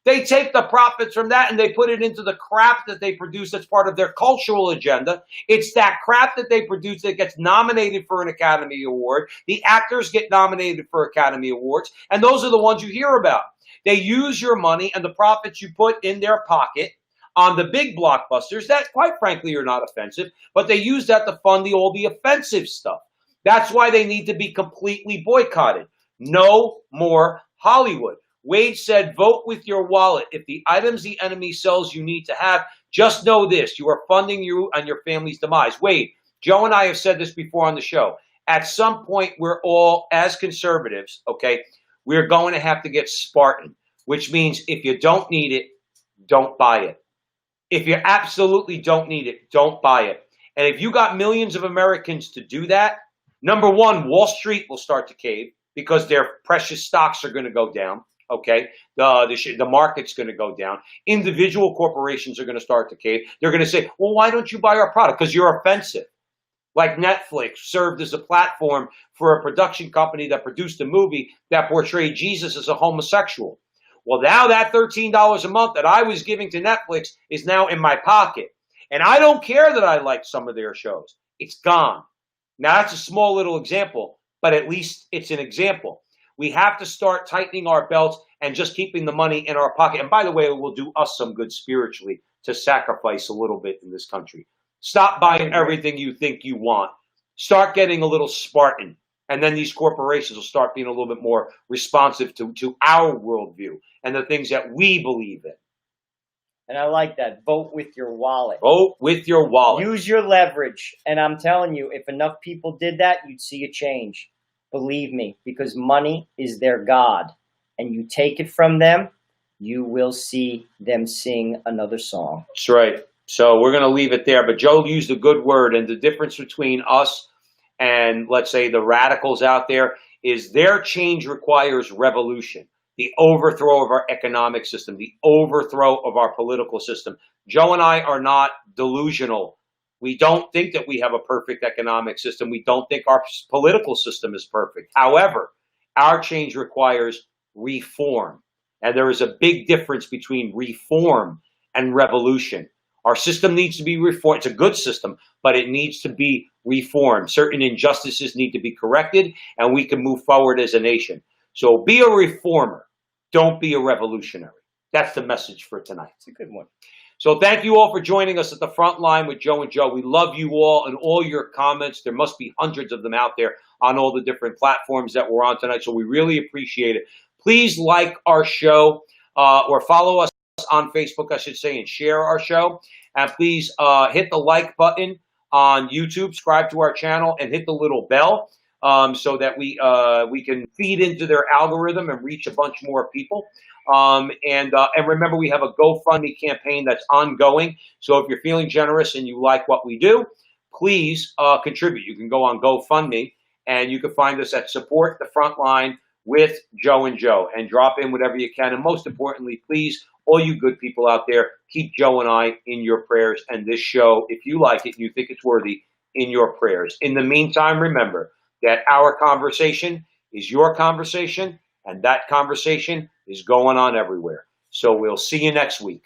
They take the profits from that and they put it into the crap that they produce that's part of their cultural agenda. It's that crap that they produce that gets nominated for an Academy Award. The actors get nominated for Academy Awards, and those are the ones you hear about. They use your money and the profits you put in their pocket on the big blockbusters that, quite frankly, are not offensive, but they use that to fund all the offensive stuff. That's why they need to be completely boycotted. No more Hollywood. Wade said, vote with your wallet. If the items the enemy sells you need to have, just know this. You are funding you and your family's demise. Wade, Joe and I have said this before on the show. At some point, we're all, as conservatives, okay, we're going to have to get Spartan, which means if you don't need it, don't buy it. If you absolutely don't need it, don't buy it. And if you got millions of Americans to do that, number one, Wall Street will start to cave because their precious stocks are going to go down. Okay, the market's going to go down. Individual corporations are going to start to cave. They're going to say, well, why don't you buy our product? Because you're offensive. Like Netflix served as a platform for a production company that produced a movie that portrayed Jesus as a homosexual. Well, now that $13 a month that I was giving to Netflix is now in my pocket. And I don't care that I like some of their shows. It's gone. Now, that's a small little example, but at least it's an example. We have to start tightening our belts and just keeping the money in our pocket. And by the way, it will do us some good spiritually to sacrifice a little bit in this country. Stop buying everything you think you want. Start getting a little Spartan. And then these corporations will start being a little bit more responsive to our worldview and the things that we believe in. And I like that. Vote with your wallet. Vote with your wallet. Use your leverage. And I'm telling you, if enough people did that, you'd see a change. Believe me, because money is their God. And you take it from them, you will see them sing another song. That's right. So we're going to leave it there. But Joe used a good word. And the difference between us and, let's say, the radicals out there is their change requires revolution. The overthrow of our economic system, the overthrow of our political system. Joe and I are not delusional. We don't think that we have a perfect economic system. We don't think our political system is perfect. However, our change requires reform. And there is a big difference between reform and revolution. Our system needs to be reformed. It's a good system, but it needs to be reformed. Certain injustices need to be corrected, and we can move forward as a nation. So be a reformer. Don't be a revolutionary. That's the message for tonight. It's a good one. So thank you all for joining us at the front line with Joe and Joe. We love you all and all your comments. There must be hundreds of them out there on all the different platforms that we're on tonight. So we really appreciate it. Please like our show or follow us on Facebook, I should say, and share our show. And please hit the like button on YouTube, subscribe to our channel, and hit the little bell so that we can feed into their algorithm and reach a bunch more people. And remember, we have a Gofundme campaign that's ongoing. So if you're feeling generous and you like what we do, please contribute. You can go on Gofundme and you can find us at Support the Frontline with Joe and Joe, and drop in whatever you can. And most importantly, please, all you good people out there, keep Joe and I in your prayers, and this show, if you like it and you think it's worthy, in your prayers. In the meantime, remember that our conversation is your conversation, and that conversation is going on everywhere. So we'll see you next week.